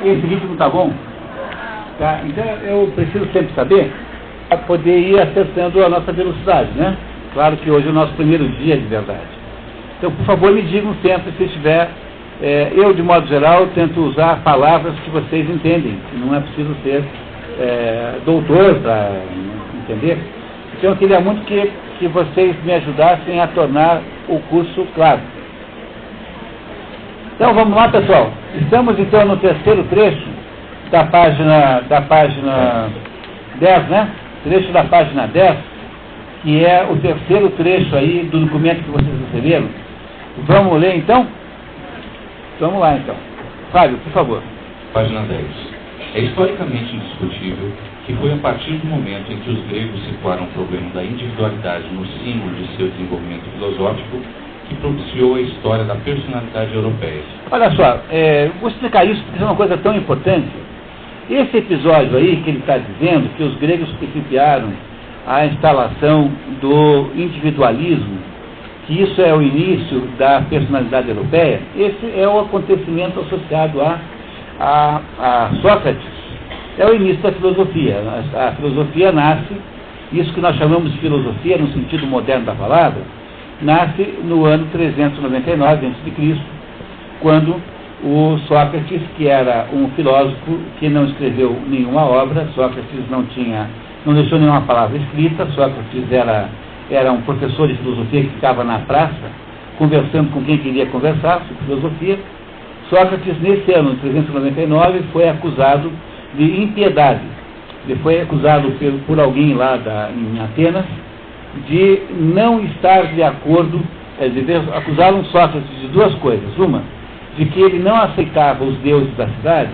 Esse ritmo tá bom? Tá? Então eu preciso sempre saber para poder ir acertando a nossa velocidade, né? Claro que hoje é o nosso primeiro dia de verdade. Então, por favor, me digam sempre se estiver... eu, de modo geral, tento usar palavras que vocês entendem, que não é preciso ser doutor para entender. Então, eu queria muito que vocês me ajudassem a tornar o curso claro. Então, vamos lá, pessoal. Estamos, então, no terceiro trecho da página 10, né? Trecho da página 10, que é o terceiro trecho aí do documento que vocês receberam. Vamos ler, então? Vamos lá, então. Fábio, por favor. Página 10. É historicamente indiscutível que foi a partir do momento em que os gregos situaram o problema da individualidade no símbolo de seu desenvolvimento filosófico que propiciou a história da personalidade europeia. Olha só, vou explicar isso porque é uma coisa tão importante. Esse episódio aí que ele está dizendo, que os gregos principiaram a instalação do individualismo, que isso é o início da personalidade europeia, esse é o acontecimento associado a Sócrates. É o início da filosofia. A filosofia nasce, isso que nós chamamos de filosofia no sentido moderno da palavra, nasce no ano 399 a.C., quando o Sócrates, que era um filósofo que não escreveu nenhuma obra, Sócrates não deixou nenhuma palavra escrita, Sócrates era um professor de filosofia que ficava na praça, conversando com quem queria conversar sobre filosofia. Sócrates, nesse ano de 399, foi acusado de impiedade. Ele foi acusado por alguém lá em Atenas de não estar de acordo, acusaram Sócrates de duas coisas. Uma, de que ele não aceitava os deuses da cidade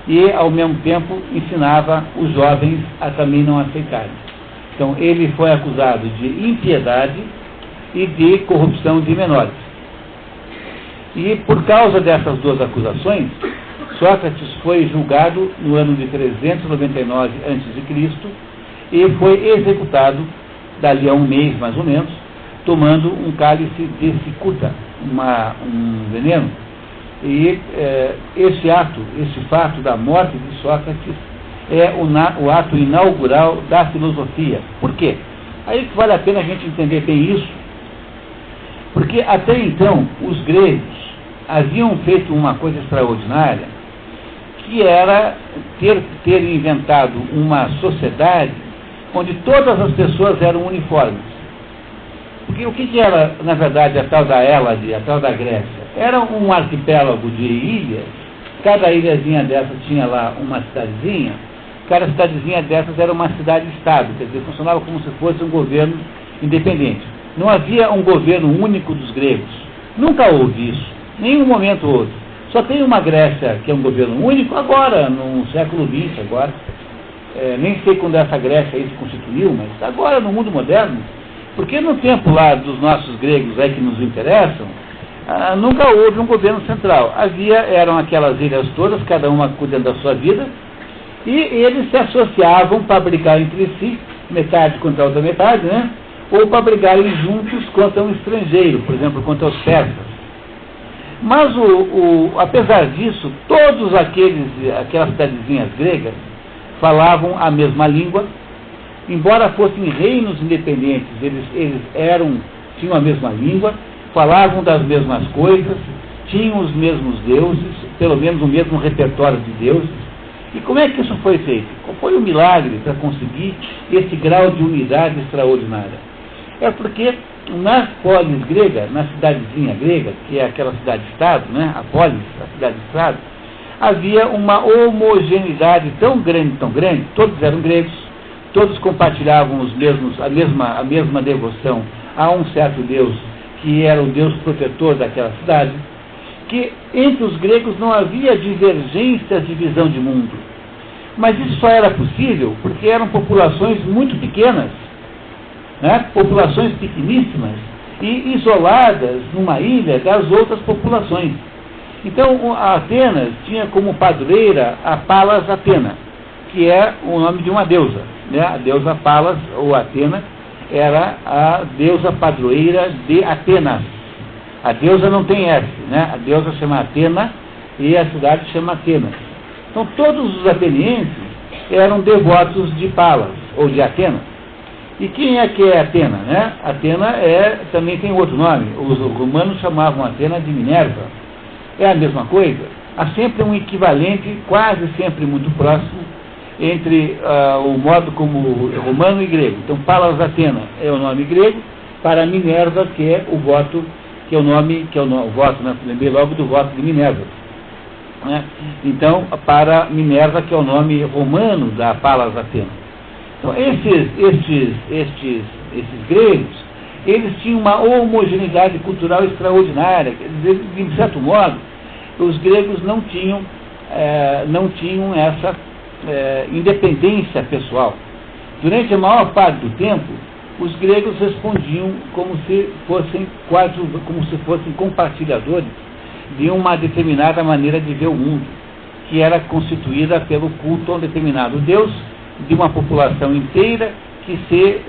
e, ao mesmo tempo, ensinava os jovens a também não aceitarem. Então, ele foi acusado de impiedade e de corrupção de menores. E, por causa dessas duas acusações, Sócrates foi julgado no ano de 399 a.C. e foi executado, dali a um mês mais ou menos, tomando um cálice de cicuta, um veneno. E esse fato da morte de Sócrates é o ato inaugural da filosofia. Por quê? Aí que vale a pena a gente entender bem isso, porque até então os gregos haviam feito uma coisa extraordinária, que era ter inventado uma sociedade onde todas as pessoas eram uniformes. Porque o que era, na verdade, a tal da Hélade, a tal da Grécia? Era um arquipélago de ilhas, cada ilhazinha dessas tinha lá uma cidadezinha, cada cidadezinha dessas era uma cidade-estado, quer dizer, funcionava como se fosse um governo independente. Não havia um governo único dos gregos. Nunca houve isso. Nenhum momento houve. Só tem uma Grécia que é um governo único agora, no século XX, agora. Nem sei quando essa Grécia aí se constituiu, mas agora no mundo moderno. Porque no tempo lá dos nossos gregos aí que nos interessam, nunca houve um governo central. Eram aquelas ilhas todas, cada uma cuidando da sua vida, e eles se associavam para brigar entre si, metade contra a outra metade, né? Ou para brigarem juntos contra um estrangeiro, por exemplo, contra os persas. Mas, apesar disso, todos aquelas cidadezinhas gregas falavam a mesma língua, embora fossem reinos independentes, eles tinham a mesma língua, falavam das mesmas coisas, tinham os mesmos deuses, pelo menos o mesmo repertório de deuses. E como é que isso foi feito? Qual foi o milagre para conseguir esse grau de unidade extraordinária? É porque nas polis gregas, na cidadezinha grega, que é aquela cidade-estado, né, a polis, a cidade-estado, havia uma homogeneidade tão grande, todos eram gregos, todos compartilhavam a mesma devoção a um certo Deus, que era o Deus protetor daquela cidade, que entre os gregos não havia divergências de visão de mundo. Mas isso só era possível porque eram populações muito pequenas, né? Populações pequeníssimas e isoladas numa ilha das outras populações. Então, a Atenas tinha como padroeira a Palas Atena, que é o nome de uma deusa, né? A deusa Palas, ou Atena, era a deusa padroeira de Atenas. A deusa não tem S, né? A deusa chama Atena, e a cidade se chama Atenas. Então todos os atenienses eram devotos de Palas, ou de Atenas. E quem é que é Atena, né? Atena também tem outro nome. Os romanos chamavam Atena de Minerva. É a mesma coisa. Há sempre um equivalente, quase sempre muito próximo, entre o modo como romano e grego. Então, Palas Atena é o nome grego, para Minerva, que é o voto, que é o nome, o voto, né? Lembrei logo do voto de Minerva. Né? Então, para Minerva, que é o nome romano da Palas Atena. Então, estes gregos, eles tinham uma homogeneidade cultural extraordinária. Quer dizer, de certo modo, os gregos não tinham essa independência pessoal. Durante a maior parte do tempo, os gregos respondiam como se fossem compartilhadores de uma determinada maneira de ver o mundo, que era constituída pelo culto a um determinado deus, de uma população inteira que se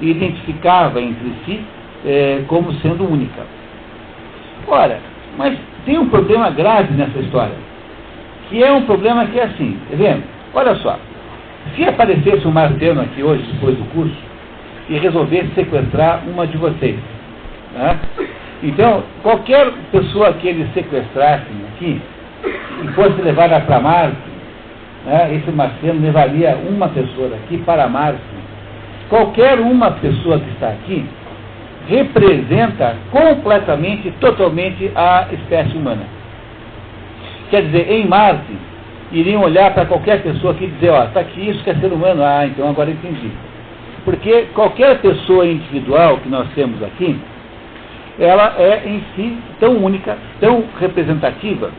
identificava entre si como sendo única. Ora, mas tem um problema grave nessa história, que é um problema que é assim, tá vendo? Olha só, se aparecesse um marciano aqui hoje, depois do curso, e resolvesse sequestrar uma de vocês, né? Então, qualquer pessoa que eles sequestrassem aqui e fosse levada para Marte, esse marciano levaria uma pessoa daqui para Marte. Qualquer uma pessoa que está aqui representa completamente, totalmente a espécie humana. Quer dizer, em Marte, iriam olhar para qualquer pessoa aqui e dizer, ó, está aqui, isso que é ser humano. Ah, então agora entendi. Porque qualquer pessoa individual que nós temos aqui, ela é em si tão única, tão representativa,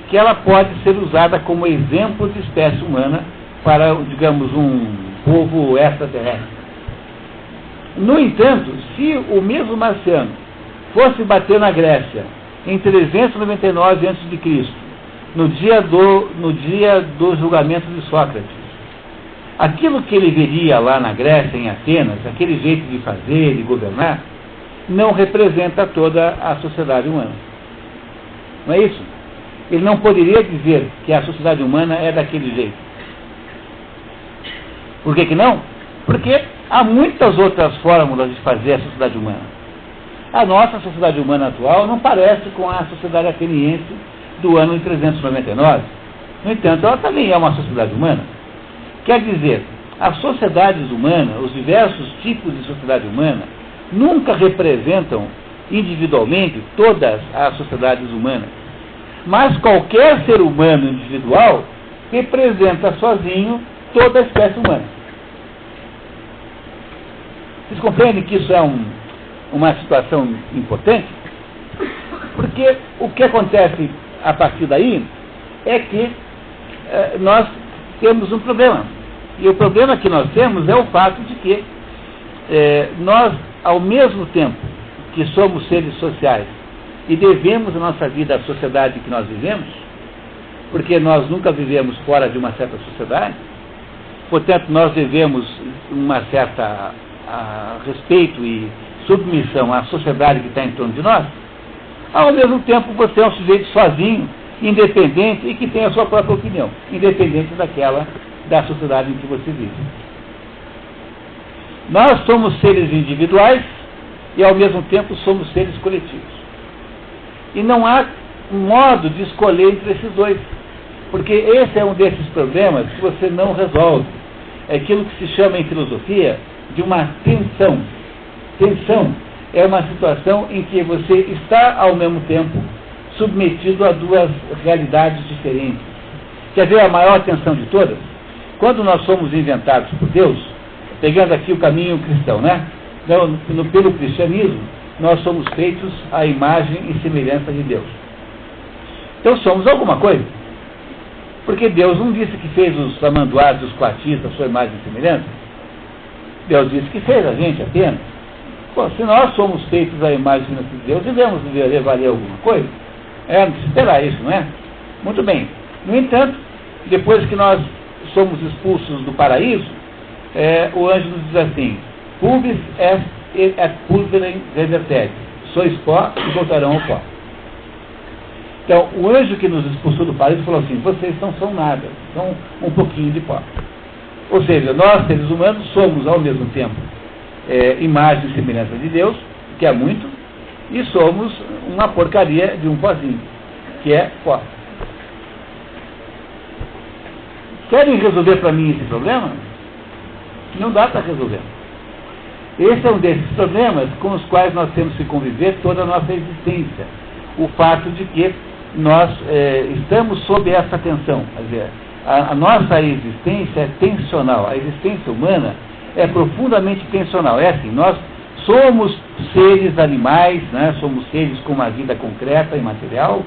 que ela pode ser usada como exemplo de espécie humana para, digamos, um povo extraterrestre. No entanto, se o mesmo marciano fosse bater na Grécia em 399 a.C., no dia do julgamento de Sócrates, aquilo que ele veria lá na Grécia, em Atenas, aquele jeito de fazer, de governar, não representa toda a sociedade humana. Não é isso? Ele não poderia dizer que a sociedade humana é daquele jeito. Por que não? Porque há muitas outras fórmulas de fazer a sociedade humana. A nossa sociedade humana atual não parece com a sociedade ateniense do ano 399. No entanto, ela também é uma sociedade humana. Quer dizer, as sociedades humanas, os diversos tipos de sociedade humana, nunca representam individualmente todas as sociedades humanas. Mas qualquer ser humano individual representa sozinho toda a espécie humana. Vocês compreendem que isso é uma situação importante? Porque o que acontece a partir daí é que nós temos um problema. E o problema que nós temos é o fato de que nós, ao mesmo tempo que somos seres sociais e devemos a nossa vida à sociedade que nós vivemos, porque nós nunca vivemos fora de uma certa sociedade, portanto nós devemos uma certa respeito e submissão à sociedade que está em torno de nós. Ao mesmo tempo você é um sujeito sozinho, independente e que tem a sua própria opinião, independente da sociedade em que você vive. Nós somos seres individuais e ao mesmo tempo somos seres coletivos. E não há um modo de escolher entre esses dois, porque esse é um desses problemas que você não resolve. É aquilo que se chama em filosofia de uma tensão. Tensão é uma situação em que você está ao mesmo tempo submetido a duas realidades diferentes. Quer ver a maior tensão de todas? Quando nós somos inventados por Deus, pegando aqui o caminho cristão, né? Então, pelo cristianismo, nós somos feitos à imagem e semelhança de Deus. Então somos alguma coisa. Porque Deus não disse que fez os tamanduás, os coatis, a sua imagem e semelhança. Deus disse que fez a gente apenas. Bom, se nós somos feitos à imagem e semelhança de Deus, devemos valer alguma coisa. Não se esperar isso, não é? Muito bem. No entanto, depois que nós somos expulsos do paraíso, o anjo nos diz assim: pubis est et pulverem revertere. Sois pó e voltarão ao pó. Então, o anjo que nos expulsou do paraíso falou assim: vocês não são nada, são um pouquinho de pó. Ou seja, nós, seres humanos, somos ao mesmo tempo imagem e semelhança de Deus, que é muito, e somos uma porcaria de um pozinho, que é pó. Querem resolver para mim esse problema? Não dá para resolver. Esse é um desses problemas com os quais nós temos que conviver toda a nossa existência. O fato de que nós estamos sob essa tensão. Quer dizer, a nossa existência é tensional. A existência humana é profundamente tensional. É assim, nós somos seres animais, né? Somos seres com uma vida concreta e material,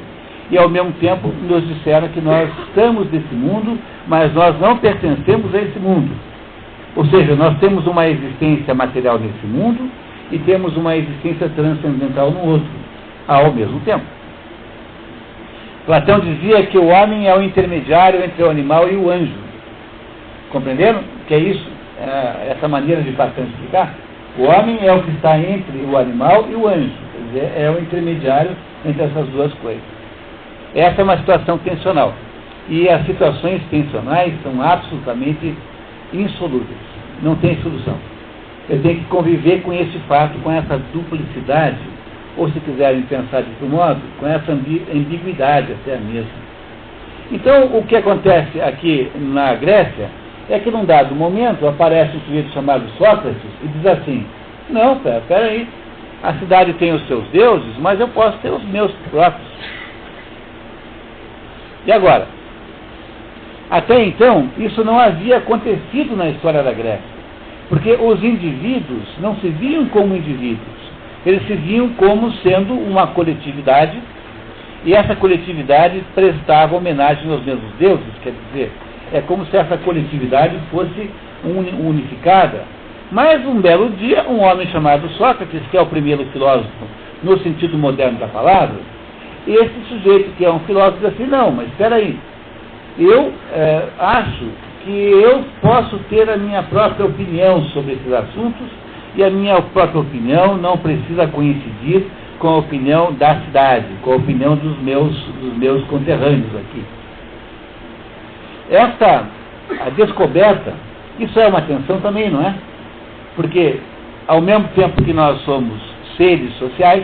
e ao mesmo tempo nos disseram que nós estamos nesse mundo, mas nós não pertencemos a esse mundo. Ou seja, nós temos uma existência material nesse mundo e temos uma existência transcendental no outro, ao mesmo tempo. Platão dizia que o homem é o intermediário entre o animal e o anjo. Compreenderam? Que é isso? Essa maneira de Platão explicar? O homem é o que está entre o animal e o anjo. Quer dizer, é o intermediário entre essas duas coisas. Essa é uma situação tensional. E as situações tensionais são absolutamente insolúveis. Não tem solução. Eu tenho que conviver com esse fato, com essa duplicidade, ou se quiserem pensar de outro modo, com essa ambiguidade até mesmo. Então, o que acontece aqui na Grécia é que num dado momento aparece um sujeito chamado Sócrates e diz assim: não, pera aí, a cidade tem os seus deuses, mas eu posso ter os meus próprios. E agora? Até então, isso não havia acontecido na história da Grécia, porque os indivíduos não se viam como indivíduos, eles se viam como sendo uma coletividade, e essa coletividade prestava homenagem aos mesmos deuses. Quer dizer, é como se essa coletividade fosse unificada. Mas um belo dia, um homem chamado Sócrates, que é o primeiro filósofo no sentido moderno da palavra, esse sujeito que é um filósofo diz assim: não, mas espera aí, eu acho que eu posso ter a minha própria opinião sobre esses assuntos, e a minha própria opinião não precisa coincidir com a opinião da cidade, com a opinião dos meus conterrâneos aqui. A descoberta, isso é uma tensão também, não é? Porque, ao mesmo tempo que nós somos seres sociais,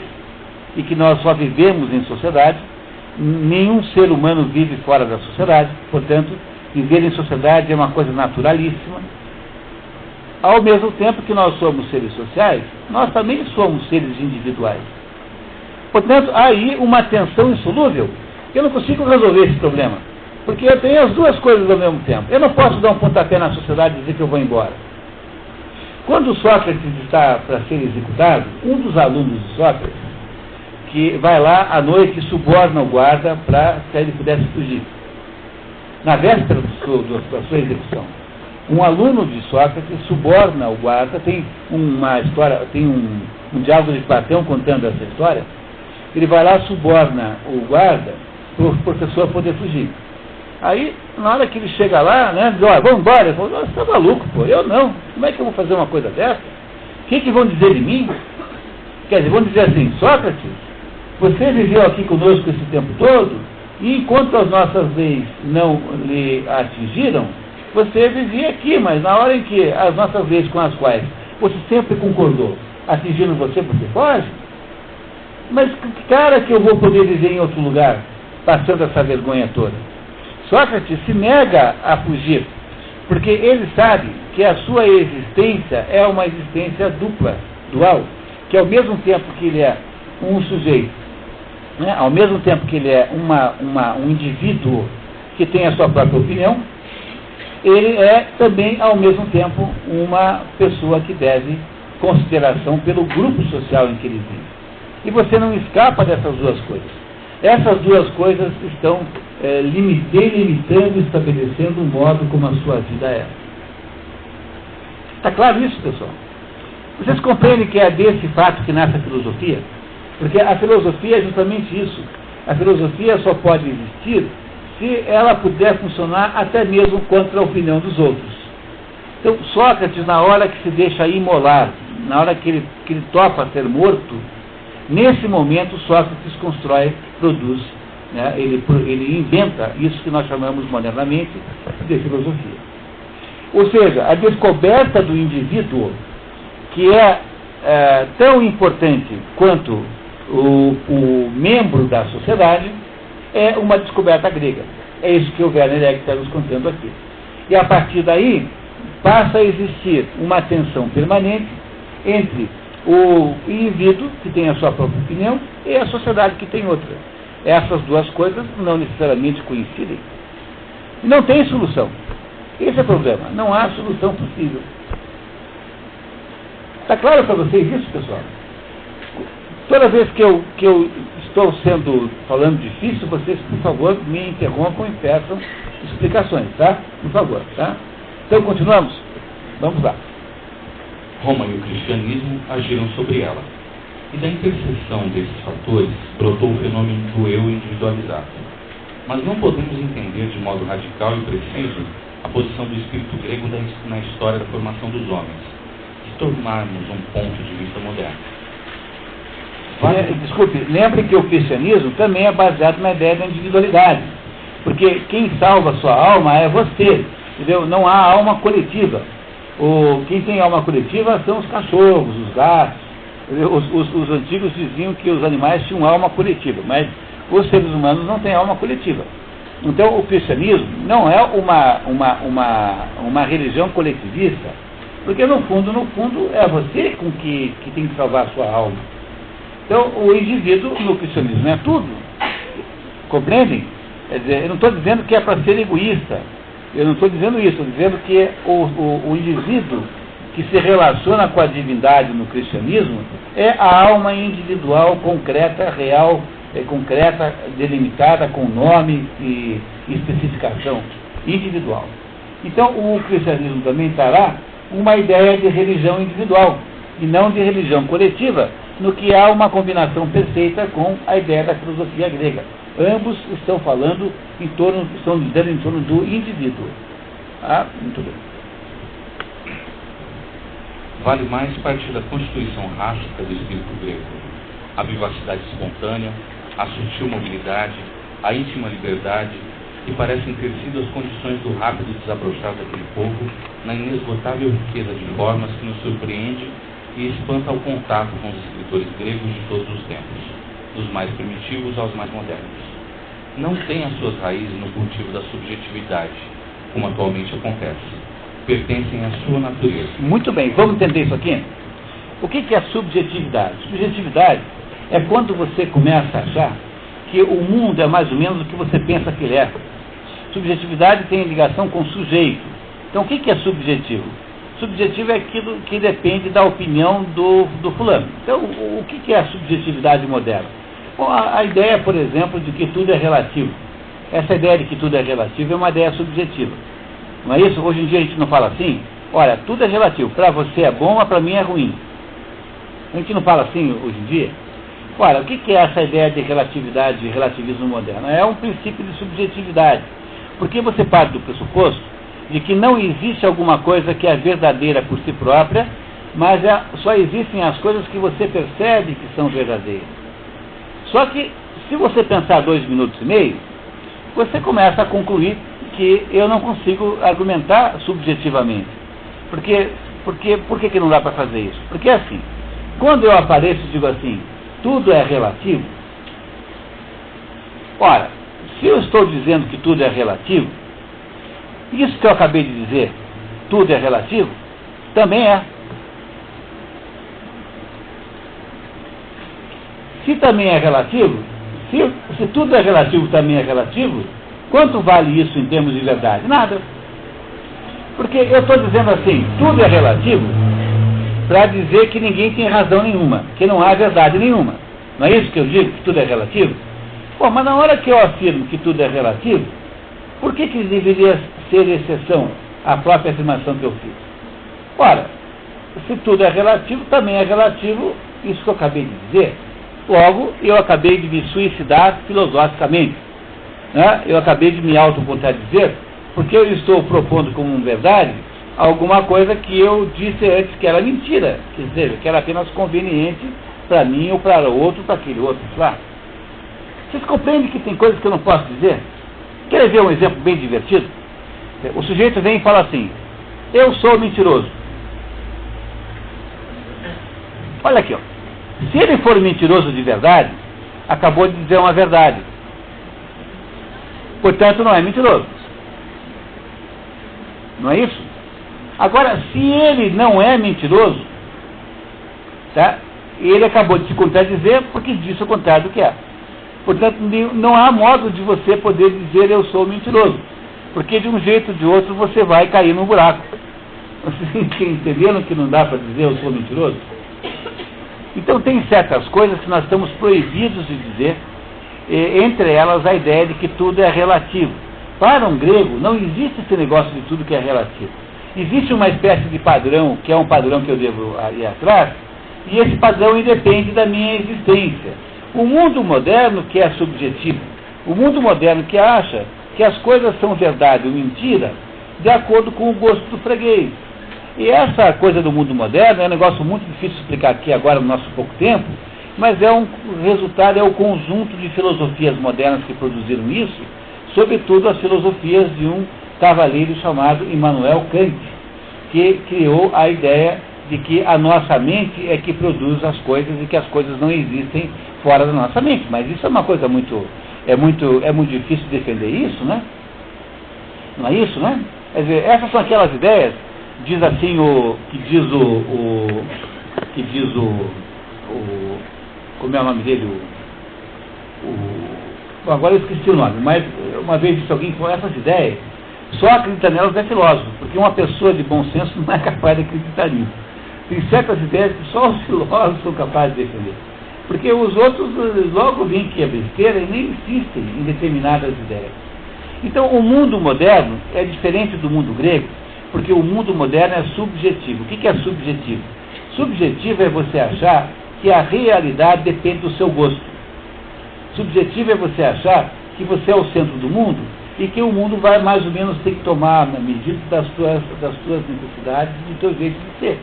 e que nós só vivemos em sociedade, nenhum ser humano vive fora da sociedade, portanto, viver em sociedade é uma coisa naturalíssima. Ao mesmo tempo que nós somos seres sociais, nós também somos seres individuais. Portanto, há aí uma tensão insolúvel. Eu não consigo resolver esse problema, porque eu tenho as duas coisas ao mesmo tempo. Eu não posso dar um pontapé na sociedade e dizer que eu vou embora. Quando Sócrates está para ser executado, um dos alunos de Sócrates, que vai lá à noite e suborna o guarda para que ele pudesse fugir. Na véspera da sua execução, um aluno de Sócrates suborna o guarda. Tem uma história, tem um diálogo de Platão contando essa história. Ele vai lá, suborna o guarda para o professor poder fugir. Aí, na hora que ele chega lá, né, diz: olha, vamos embora. Ele falou: você está maluco, pô, eu não. Como é que eu vou fazer uma coisa dessa? O que vão dizer de mim? Quer dizer, vão dizer assim: Sócrates, você viveu aqui conosco esse tempo todo, e enquanto as nossas leis não lhe atingiram, você vivia aqui, mas na hora em que as nossas leis com as quais você sempre concordou atingiram você foge? Mas que cara que eu vou poder viver em outro lugar, passando essa vergonha toda? Sócrates se nega a fugir, porque ele sabe que a sua existência é uma existência dupla, dual, que ao mesmo tempo que ele é um sujeito, né, ao mesmo tempo que ele é um indivíduo que tem a sua própria opinião, ele é também, ao mesmo tempo, uma pessoa que deve consideração pelo grupo social em que ele vive. E você não escapa dessas duas coisas. Essas duas coisas estão delimitando e estabelecendo o modo como a sua vida é. Está claro isso, pessoal? Vocês compreendem que é desse fato que nasce a filosofia? Porque a filosofia é justamente isso. A filosofia só pode existir se ela puder funcionar até mesmo contra a opinião dos outros. Então, Sócrates, na hora que se deixa imolar, na hora que ele topa ser morto, nesse momento Sócrates produz né? Ele inventa isso que nós chamamos modernamente de filosofia. Ou seja, a descoberta do indivíduo, que é tão importante quanto o membro da sociedade, é uma descoberta grega. É isso que o Werner Egg está nos contando aqui. E a partir daí, passa a existir uma tensão permanente entre o indivíduo, que tem a sua própria opinião, e a sociedade, que tem outra. Essas duas coisas não necessariamente coincidem. Não tem solução. Esse é o problema. Não há solução possível. Está claro para vocês isso, pessoal? Toda vez que eu estou falando difícil, vocês, por favor, me interrompam e peçam explicações, tá? Por favor, tá? Então, continuamos? Vamos lá. Roma e o cristianismo agiram sobre ela. E da interseção desses fatores brotou o fenômeno do eu individualizado. Mas não podemos entender de modo radical e preciso a posição do espírito grego na história da formação dos homens, se tornarmos um ponto de vista moderno. Desculpe, lembre que o cristianismo também é baseado na ideia da individualidade. Porque quem salva a sua alma é você, entendeu? Não há alma coletiva. Quem tem alma coletiva são os cachorros, os gatos. Os antigos diziam que os animais tinham alma coletiva, mas os seres humanos não têm alma coletiva. Então o cristianismo não é uma religião coletivista, porque no fundo é você que tem que salvar a sua alma. Então o indivíduo no cristianismo é tudo. Compreendem? Quer dizer, eu não estou dizendo que é para ser egoísta. Eu não estou dizendo isso. Estou dizendo que o indivíduo que se relaciona com a divindade no cristianismo é a alma individual, concreta, real, concreta, delimitada, com nome e especificação individual. Então o cristianismo também trará uma ideia de religião individual e não de religião coletiva, no que há uma combinação perfeita com a ideia da filosofia grega. Ambos estão falando estão dizendo em torno do indivíduo. Muito bem. Vale mais partir da constituição rástica do espírito grego, a vivacidade espontânea, a sutil mobilidade, a íntima liberdade, que parecem ter sido as condições do rápido desabrochar daquele povo na inesgotável riqueza de formas que nos surpreende e espanta ao contato com os escritores gregos de todos os tempos, dos mais primitivos aos mais modernos. Não tem as suas raízes no cultivo da subjetividade, como atualmente acontece. Pertencem à sua natureza. Muito bem, vamos entender isso aqui? O que é subjetividade? Subjetividade é quando você começa a achar que o mundo é mais ou menos o que você pensa que ele é. Subjetividade tem ligação com sujeito. Então o que é subjetivo? Subjetivo é aquilo que depende da opinião do fulano. Então o que é a subjetividade moderna? Bom, a ideia, por exemplo, de que tudo é relativo. Essa ideia de que tudo é relativo é uma ideia subjetiva. Não é isso? Hoje em dia a gente não fala assim, olha, tudo é relativo, para você é bom, mas para mim é ruim. A gente não fala assim hoje em dia. Olha, o que é essa ideia de relatividade, de relativismo moderno? É um princípio de subjetividade. Porque você parte do pressuposto de que não existe alguma coisa que é verdadeira por si própria, mas só existem as coisas que você percebe que são verdadeiras. Só que, se você pensar 2 minutos e meio, você começa a concluir que eu não consigo argumentar subjetivamente. Por que não dá para fazer isso? Porque assim, quando eu apareço e digo assim, tudo é relativo, ora, se eu estou dizendo que tudo é relativo, isso que eu acabei de dizer, tudo é relativo, também é. Se também é relativo, se tudo é relativo também é relativo, quanto vale isso em termos de verdade? Nada. Porque eu estou dizendo assim, tudo é relativo, para dizer que ninguém tem razão nenhuma, que não há verdade nenhuma. Não é isso que eu digo, que tudo é relativo? Bom, mas na hora que eu afirmo que tudo é relativo, por que deveria ser exceção à própria afirmação que eu fiz? Ora, se tudo é relativo, também é relativo isso que eu acabei de dizer. Logo, eu acabei de me suicidar filosoficamente. Né? Eu acabei de me autocontradizir, porque eu estou propondo como verdade alguma coisa que eu disse antes que era mentira, quer dizer, que era apenas conveniente para mim ou para outro, para aquele outro, claro. Vocês compreendem que tem coisas que eu não posso dizer? Quer ver um exemplo bem divertido? O sujeito vem e fala assim: eu sou mentiroso. Olha aqui, ó. Se ele for mentiroso de verdade, acabou de dizer uma verdade. Portanto, não é mentiroso. Não é isso? Agora, se ele não é mentiroso, tá? Ele acabou de se contradizer porque disse o contrário do que é. Portanto, não há modo de você poder dizer eu sou mentiroso. Porque de um jeito ou de outro você vai cair num buraco. Vocês entenderam que não dá para dizer eu sou mentiroso? Então tem certas coisas que nós estamos proibidos de dizer, entre elas a ideia de que tudo é relativo. Para um grego não existe esse negócio de tudo que é relativo. Existe uma espécie de padrão, que é um padrão que eu devo ir atrás, e esse padrão independe da minha existência. O mundo moderno que é subjetivo, o mundo moderno que acha que as coisas são verdade ou mentira, de acordo com o gosto do freguês. E essa coisa do mundo moderno é um negócio muito difícil de explicar aqui agora no nosso pouco tempo, mas é um resultado, é o conjunto de filosofias modernas que produziram isso, sobretudo as filosofias de um cavaleiro chamado Immanuel Kant, que criou a ideia de que a nossa mente é que produz as coisas e que as coisas não existem fora da nossa mente. Mas isso é uma coisa muito difícil de defender isso, né? Não é isso, né? Quer dizer, essas são aquelas ideias, diz assim como é o nome dele? Bom, agora eu esqueci o nome, mas uma vez disse alguém que falou essas ideias, só acredita nelas é filósofo, porque uma pessoa de bom senso não é capaz de acreditar nisso. Tem certas ideias que só os filósofos são capazes de defender. Porque os outros logo veem que é besteira e nem insistem em determinadas ideias. Então, o mundo moderno é diferente do mundo grego, porque o mundo moderno é subjetivo. O que é subjetivo? Subjetivo é você achar que a realidade depende do seu gosto. Subjetivo é você achar que você é o centro do mundo e que o mundo vai mais ou menos ter que tomar na medida das suas necessidades e do seu jeito de ser.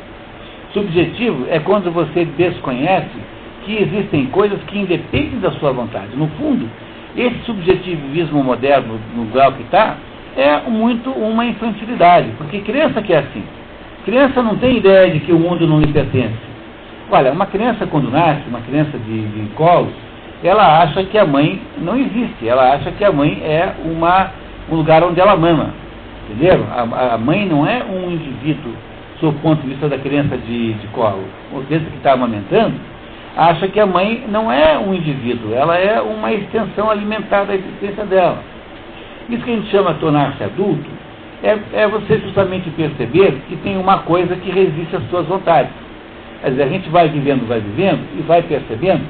Subjetivo é quando você desconhece que existem coisas que independem da sua vontade. No fundo, esse subjetivismo moderno, no grau que está, é muito uma infantilidade, porque criança que é assim. Criança não tem ideia de que o mundo não lhe pertence. Olha, uma criança quando nasce, uma criança de colo, ela acha que a mãe não existe, ela acha que a mãe é um lugar onde ela mama, entenderam? A mãe não é um indivíduo, sob o ponto de vista da criança de colo. A criança que está amamentando, acha que a mãe não é um indivíduo, ela é uma extensão alimentar da existência dela. Isso que a gente chama de tornar-se adulto, é você justamente perceber que tem uma coisa que resiste às suas vontades. Quer dizer, a gente vai vivendo e vai percebendo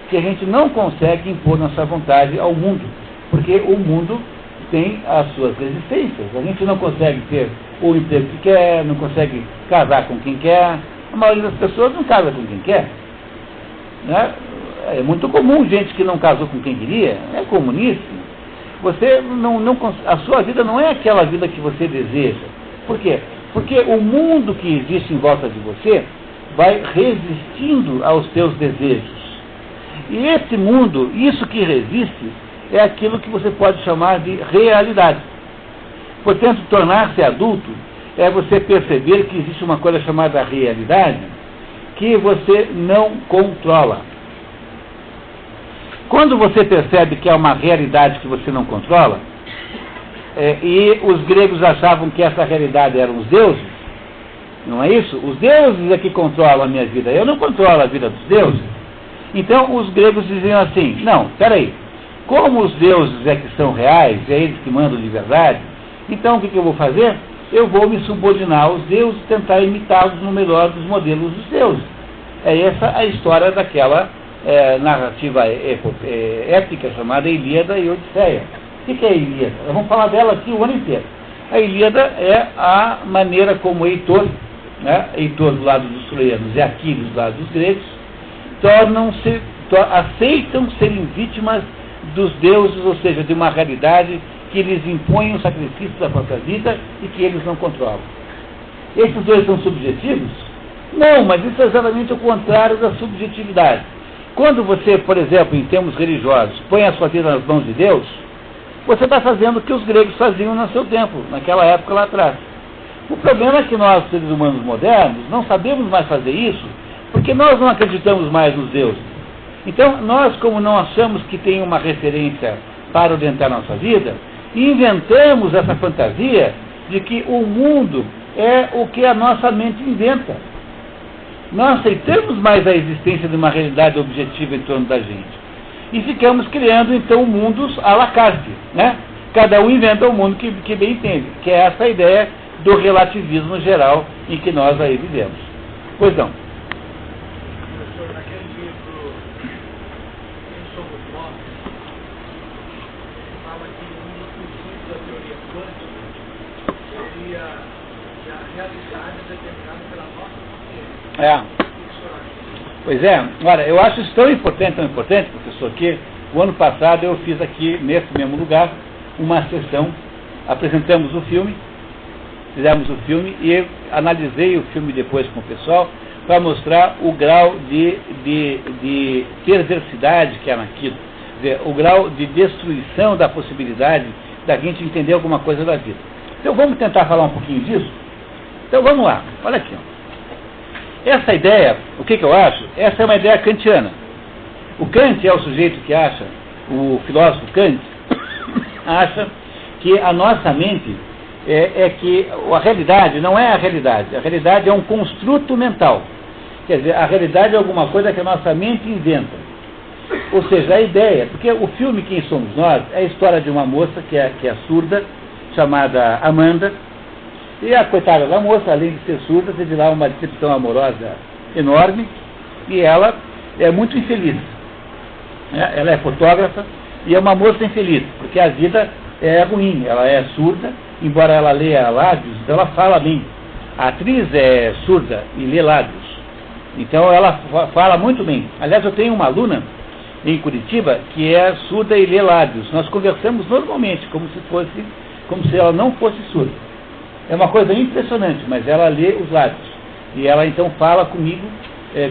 que a gente não consegue impor nossa vontade ao mundo, porque o mundo tem as suas resistências. A gente não consegue ter o emprego que quer, não consegue casar com quem quer. A maioria das pessoas não casa com quem quer. Né? É muito comum gente que não casou com quem queria, é comuníssimo. Você a sua vida não é aquela vida que você deseja. Por quê? Porque o mundo que existe em volta de você vai resistindo aos seus desejos. E esse mundo, isso que resiste, é aquilo que você pode chamar de realidade. Portanto, tornar-se adulto é você perceber que existe uma coisa chamada realidade que você não controla. Quando você percebe que é uma realidade que você não controla, e os gregos achavam que essa realidade eram os deuses, não é isso? Os deuses é que controlam a minha vida, eu não controlo a vida dos deuses. Então os gregos diziam assim, não, peraí, como os deuses é que são reais, é eles que mandam de verdade, então o que eu vou fazer? Eu vou me subordinar aos deuses e tentar imitá-los no melhor dos modelos dos deuses. É essa a história daquela narrativa épica chamada Ilíada e Odisseia. O que é a Ilíada? Vamos falar dela aqui o ano inteiro. A Ilíada é a maneira como Heitor, né, Heitor do lado dos troianos e Aquiles do lado dos gregos, aceitam serem vítimas dos deuses, ou seja, de uma realidade que eles impõem o sacrifício da própria vida e que eles não controlam. Esses dois são subjetivos? Não, mas isso é exatamente o contrário da subjetividade. Quando você, por exemplo, em termos religiosos, põe a sua vida nas mãos de Deus, você está fazendo o que os gregos faziam no seu tempo, naquela época lá atrás. O problema é que nós, seres humanos modernos, não sabemos mais fazer isso, porque nós não acreditamos mais nos deuses. Então, nós, como não achamos que tem uma referência para orientar a nossa vida, inventamos essa fantasia de que o mundo é o que a nossa mente inventa. Não aceitamos mais a existência de uma realidade objetiva em torno da gente. E ficamos criando, então, mundos à la carte, né? Cada um inventa o mundo que bem entende, que é essa ideia do relativismo geral em que nós aí vivemos. Pois não. Professor, naquele livro Quem Somos Nós, fala que um dos princípios da teoria quântica seria que a realidade é determinada pela nossa consciência. Pois é, olha, eu acho isso tão importante, professor, que o ano passado eu fiz aqui, nesse mesmo lugar, uma sessão, apresentamos o filme, fizemos o filme e eu analisei o filme depois com o pessoal para mostrar o grau de perversidade que há naquilo, quer dizer, o grau de destruição da possibilidade da gente entender alguma coisa da vida. Então vamos tentar falar um pouquinho disso? Então vamos lá, olha aqui. Essa ideia, o que eu acho? Essa é uma ideia kantiana. O Kant é o sujeito que acha, o filósofo Kant, acha que a nossa mente é que a realidade não é a realidade é um construto mental. Quer dizer, a realidade é alguma coisa que a nossa mente inventa. Ou seja, a ideia, porque o filme Quem Somos Nós é a história de uma moça que é surda, chamada Amanda, e a coitada da moça, além de ser surda, teve lá uma decepção amorosa enorme, e ela é muito infeliz. Ela é fotógrafa e é uma moça infeliz, porque a vida é ruim, ela é surda, embora ela leia lábios, então ela fala bem. A atriz é surda e lê lábios, então ela fala muito bem. Aliás, eu tenho uma aluna em Curitiba que é surda e lê lábios. Nós conversamos normalmente, como se ela não fosse surda. É uma coisa impressionante, mas ela lê os lábios. E ela então fala comigo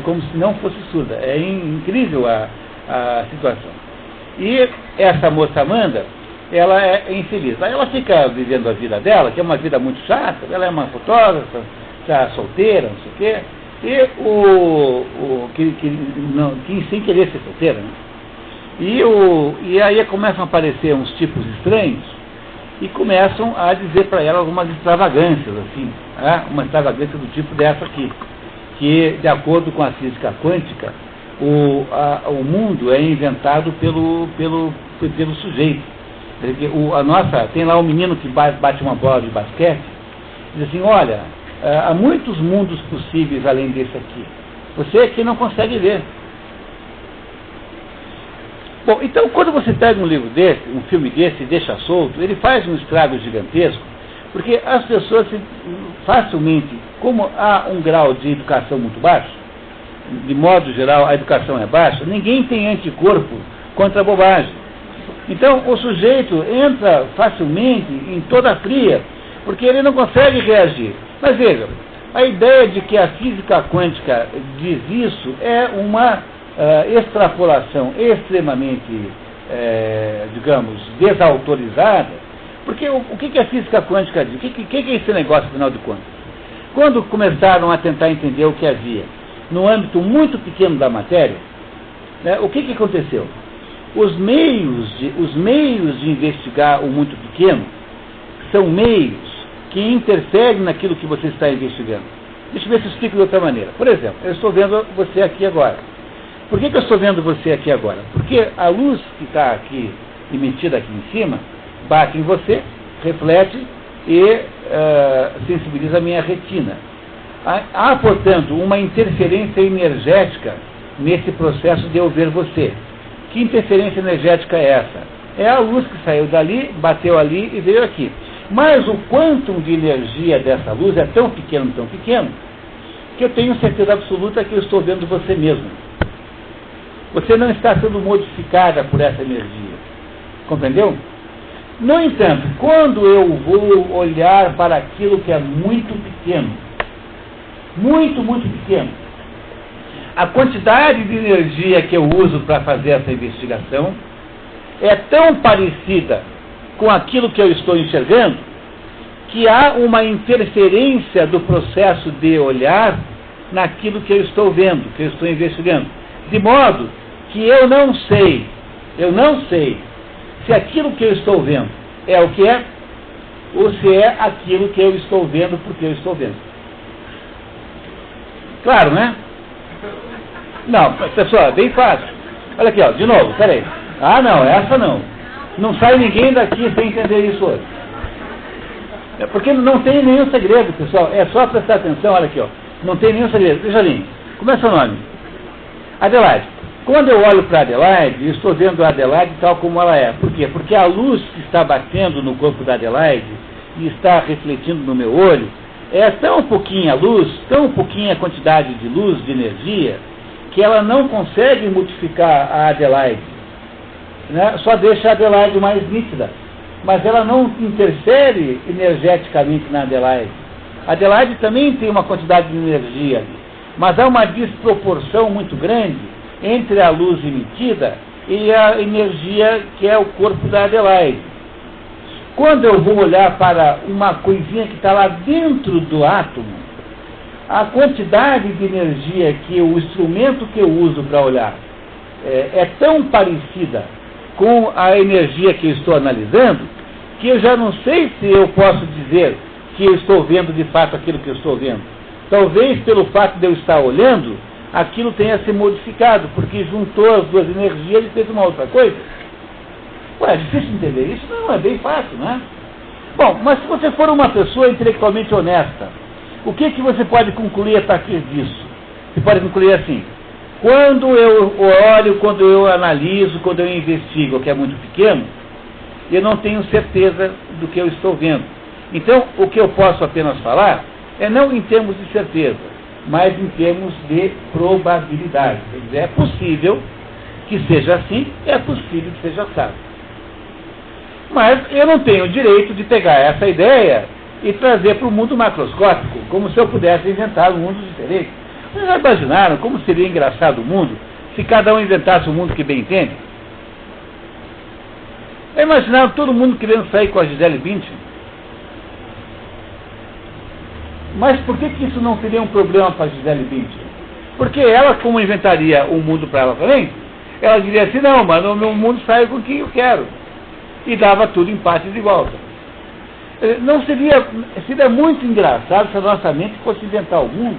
como se não fosse surda. É incrível a situação. E essa moça Amanda, ela é infeliz. Aí ela fica vivendo a vida dela, que é uma vida muito chata. Ela é uma fotógrafa, está solteira, não sei o quê. E que sem querer ser solteira, né? E aí começam a aparecer uns tipos estranhos e começam a dizer para ela algumas extravagâncias, assim, né? Uma extravagância do tipo dessa aqui, que, de acordo com a física quântica, o mundo é inventado pelo sujeito. Tem lá um menino que bate uma bola de basquete, diz assim, olha, há muitos mundos possíveis além desse aqui. Você aqui não consegue ver. Bom, então quando você pega um livro desse, um filme desse e deixa solto, ele faz um estrago gigantesco, porque as pessoas facilmente, como há um grau de educação muito baixo, de modo geral a educação é baixa, ninguém tem anticorpo contra a bobagem. Então o sujeito entra facilmente em toda a fria, porque ele não consegue reagir. Mas veja, a ideia de que a física quântica diz isso é uma extrapolação extremamente, digamos, desautorizada, porque o que a física quântica diz? O que é esse negócio, afinal de contas? Quando começaram a tentar entender o que havia no âmbito muito pequeno da matéria, né, o que aconteceu? Os meios de investigar o muito pequeno são meios que interferem naquilo que você está investigando. Deixa eu ver se eu explico de outra maneira. Por exemplo, eu estou vendo você aqui agora. Por que eu estou vendo você aqui agora? Porque a luz que está aqui, emitida aqui em cima, bate em você, reflete e sensibiliza a minha retina. Há, portanto, uma interferência energética nesse processo de eu ver você. Que interferência energética é essa? É a luz que saiu dali, bateu ali e veio aqui. Mas o quantum de energia dessa luz é tão pequeno, que eu tenho certeza absoluta que eu estou vendo você mesmo. Você não está sendo modificada por essa energia. Compreendeu? No entanto, quando eu vou olhar para aquilo que é muito pequeno, muito, muito pequeno, A quantidade de energia que eu uso para fazer essa investigação é tão parecida com aquilo que eu estou enxergando que há uma interferência do processo de olhar naquilo que eu estou vendo, que eu estou investigando. De modo que eu não sei se aquilo que eu estou vendo é o que é, ou se é aquilo que eu estou vendo porque eu estou vendo. Claro, né? Não, pessoal, é bem fácil. Olha aqui, ó, de novo, peraí. Ah, não, essa não. Não sai ninguém daqui sem entender isso hoje. É porque não tem nenhum segredo, pessoal. É só prestar atenção, olha aqui, ó. Não tem nenhum segredo. Veja ali, como é seu nome? Adelaide. Quando eu olho para Adelaide, eu estou vendo a Adelaide tal como ela é. Por quê? Porque a luz que está batendo no corpo da Adelaide e está refletindo no meu olho é tão pouquinha luz, tão pouquinha quantidade de luz, de energia, que ela não consegue multiplicar a Adelaide. Né? Só deixa a Adelaide mais nítida. Mas ela não interfere energeticamente na Adelaide. A Adelaide também tem uma quantidade de energia ali, mas há uma desproporção muito grande entre a luz emitida e a energia que é o corpo da Adelaide. Quando eu vou olhar para uma coisinha que está lá dentro do átomo, a quantidade de energia que o instrumento que eu uso para olhar é tão parecida com a energia que eu estou analisando, que eu já não sei se eu posso dizer que eu estou vendo de fato aquilo que eu estou vendo. Talvez pelo fato de eu estar olhando, aquilo tenha se modificado, porque juntou as duas energias e fez uma outra coisa. Ué, é difícil entender isso? Não, é bem fácil, né? Bom, mas se você for uma pessoa intelectualmente honesta, o que você pode concluir a partir disso? Você pode concluir assim: quando eu olho, quando eu analiso, quando eu investigo, que é muito pequeno, eu não tenho certeza do que eu estou vendo. Então, o que eu posso apenas falar é não em termos de certeza, mas em termos de probabilidade. Quer dizer, é possível que seja assim, é possível que seja assado. Mas eu não tenho o direito de pegar essa ideia e trazer para o mundo macroscópico, como se eu pudesse inventar um mundo diferente. Vocês já imaginaram como seria engraçado o mundo se cada um inventasse um mundo que bem entende? Já imaginaram todo mundo querendo sair com a Gisele Bündchen? Mas por que isso não seria um problema para a Gisele Bündchen? Porque ela, como inventaria um mundo para ela também, ela diria assim: não, mas o meu mundo sai com quem eu quero. E dava tudo em partes igual. Não seria muito engraçado se a nossa mente fosse inventar o mundo.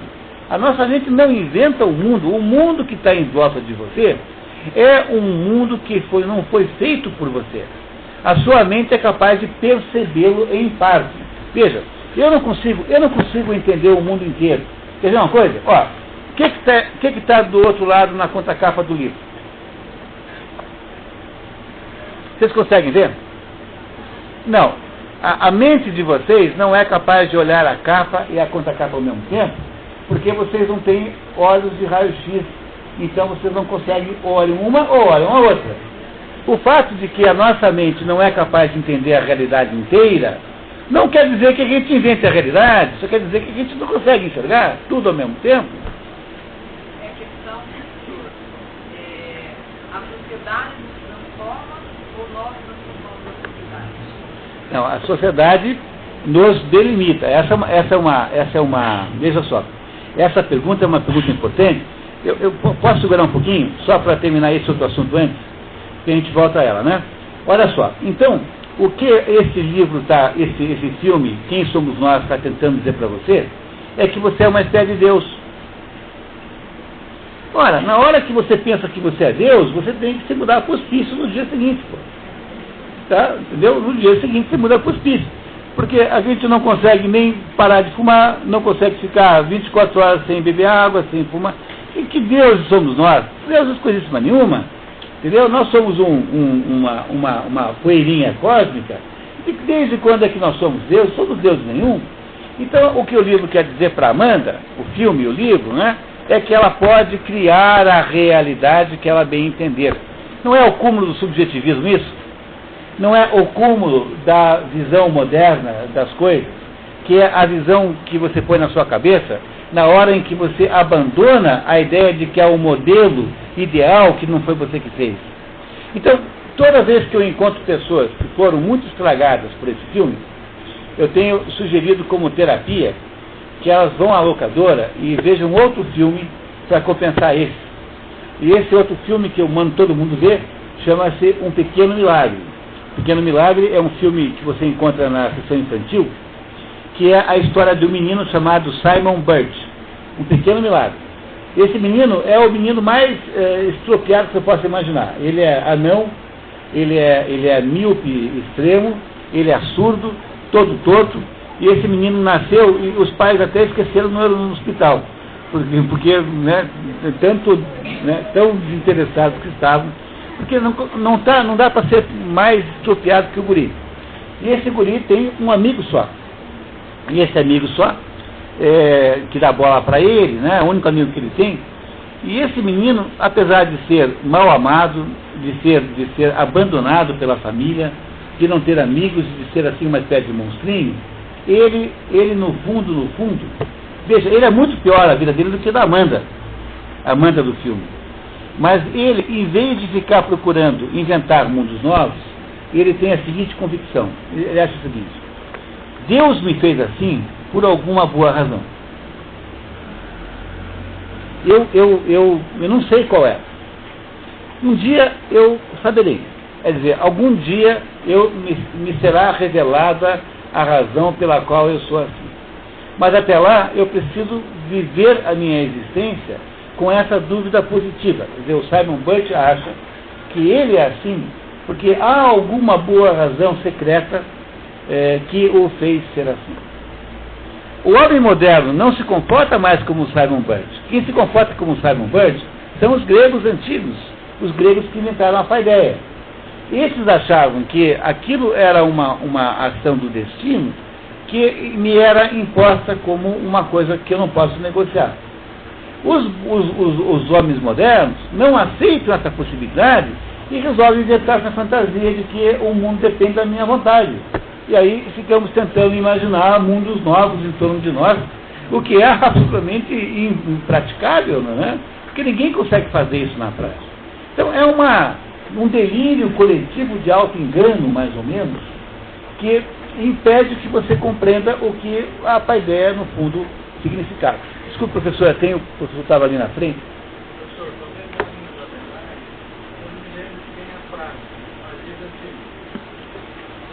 A nossa mente não inventa o mundo que está em volta de você é um mundo que não foi feito por você. A sua mente é capaz de percebê-lo em parte. Veja, eu não consigo entender o mundo inteiro. Quer ver uma coisa? Ó, o que está do outro lado na contracapa do livro? Vocês conseguem ver? Não. A mente de vocês não é capaz de olhar a capa e a contracapa ao mesmo tempo, porque vocês não têm olhos de raio-x. Então vocês não conseguem olhar uma ou olhar a outra. O fato de que a nossa mente não é capaz de entender a realidade inteira não quer dizer que a gente invente a realidade, só quer dizer que a gente não consegue enxergar tudo ao mesmo tempo. É questão a sociedade nos transforma ou nós transformamos a sociedade? Não, a sociedade nos delimita. Essa é uma veja só, essa pergunta é uma pergunta importante. Eu posso segurar um pouquinho, só para terminar esse outro assunto antes, que a gente volta a ela, né? Olha só, então, o que esse livro esse filme, Quem Somos Nós, está tentando dizer para você, é que você é uma espécie de Deus. Ora, na hora que você pensa que você é Deus, você tem que se mudar para o hospício no dia seguinte, pô. Tá? Entendeu? No dia seguinte você muda para o hospício. Porque a gente não consegue nem parar de fumar, não consegue ficar 24 horas sem beber água, sem fumar. E que deuses somos nós? Deus coisíssima nenhuma. Entendeu? Nós somos uma poeirinha cósmica. E desde quando é que nós somos Deus? Somos Deus nenhum. Então, o que o livro quer dizer para Amanda, o filme, o livro, né, é que ela pode criar a realidade que ela bem entender. Não é o cúmulo do subjetivismo isso? Não é o cúmulo da visão moderna das coisas, que é a visão que você põe na sua cabeça na hora em que você abandona a ideia de que há um modelo ideal que não foi você que fez. Então, toda vez que eu encontro pessoas que foram muito estragadas por esse filme, eu tenho sugerido como terapia que elas vão à locadora e vejam outro filme para compensar esse. E esse outro filme que eu mando todo mundo ver chama-se Um Pequeno Milagre. Pequeno Milagre é um filme que você encontra na sessão infantil, que é a história de um menino chamado Simon Birch. Um Pequeno Milagre. Esse menino é o menino mais estropiado que você possa imaginar. Ele é anão, ele é míope extremo, ele é surdo, todo torto, e esse menino nasceu e os pais até esqueceram no hospital, porque né, tão desinteressados que estavam, porque não dá para ser mais estropiado que o guri. E esse guri tem um amigo só, e esse amigo só, que dá bola para ele, né, o único amigo que ele tem, e esse menino, apesar de ser mal amado, de ser abandonado pela família, de não ter amigos, de ser assim uma espécie de monstrinho, ele no fundo, veja, ele é muito pior a vida dele do que a da Amanda do filme. Mas ele, em vez de ficar procurando inventar mundos novos, ele tem a seguinte convicção, ele acha o seguinte: Deus me fez assim por alguma boa razão. Eu não sei qual é. Um dia eu saberei. Quer dizer, algum dia me será revelada a razão pela qual eu sou assim. Mas até lá eu preciso viver a minha existência com essa dúvida positiva. Quer dizer, o Simon Birch acha que ele é assim porque há alguma boa razão secreta que o fez ser assim. O homem moderno não se comporta mais como o Simon Birch. Quem se comporta como o Simon Birch são os gregos antigos, os gregos que inventaram a paideia. Esses achavam que aquilo era uma ação do destino que me era imposta como uma coisa que eu não posso negociar. Os homens modernos não aceitam essa possibilidade e resolvem inventar essa fantasia de que o mundo depende da minha vontade. E aí ficamos tentando imaginar mundos novos em torno de nós, o que é absolutamente impraticável, não é? Porque ninguém consegue fazer isso na prática. Então é um delírio coletivo de auto-engano, mais ou menos, que impede que você compreenda o que a paideia, no fundo, significava. Desculpe, professor, o professor estava ali na frente. Professor, talvez na verdade, eu me lembro que tem a frase, às vezes assim,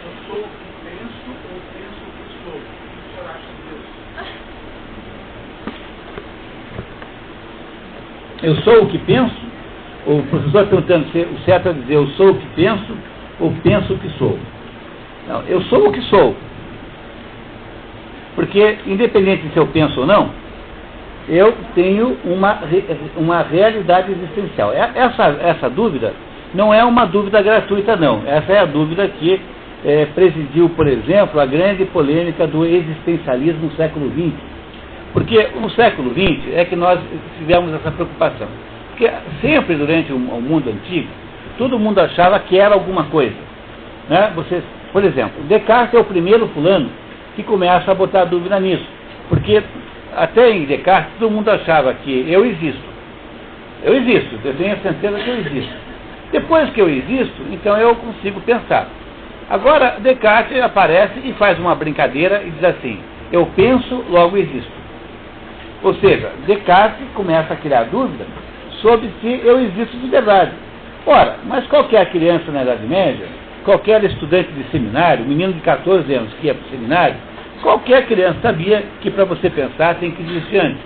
eu sou o que penso ou penso o que sou. O que o senhor acha disso? Eu sou o que penso? O professor perguntando se o certo é dizer eu sou o que penso ou penso o que sou. Não, eu sou o que sou. Porque, independente de se eu penso ou não, eu tenho uma realidade existencial. Essa dúvida não é uma dúvida gratuita, não. Essa é a dúvida que presidiu, por exemplo, a grande polêmica do existencialismo no século XX. Porque no século XX é que nós tivemos essa preocupação. Porque sempre durante o mundo antigo, todo mundo achava que era alguma coisa. Né? Por exemplo, Descartes é o primeiro fulano que começa a botar dúvida nisso. Porque até em Descartes todo mundo achava que eu existo. Eu existo, eu tenho a certeza que eu existo. Depois que eu existo, então eu consigo pensar. Agora, Descartes aparece e faz uma brincadeira e diz assim: eu penso, logo existo. Ou seja, Descartes começa a criar dúvida sobre se eu existo de verdade. Ora, mas qualquer criança na Idade Média, qualquer estudante de seminário, menino de 14 anos que ia para o seminário, qualquer criança sabia que para você pensar tem que existir antes.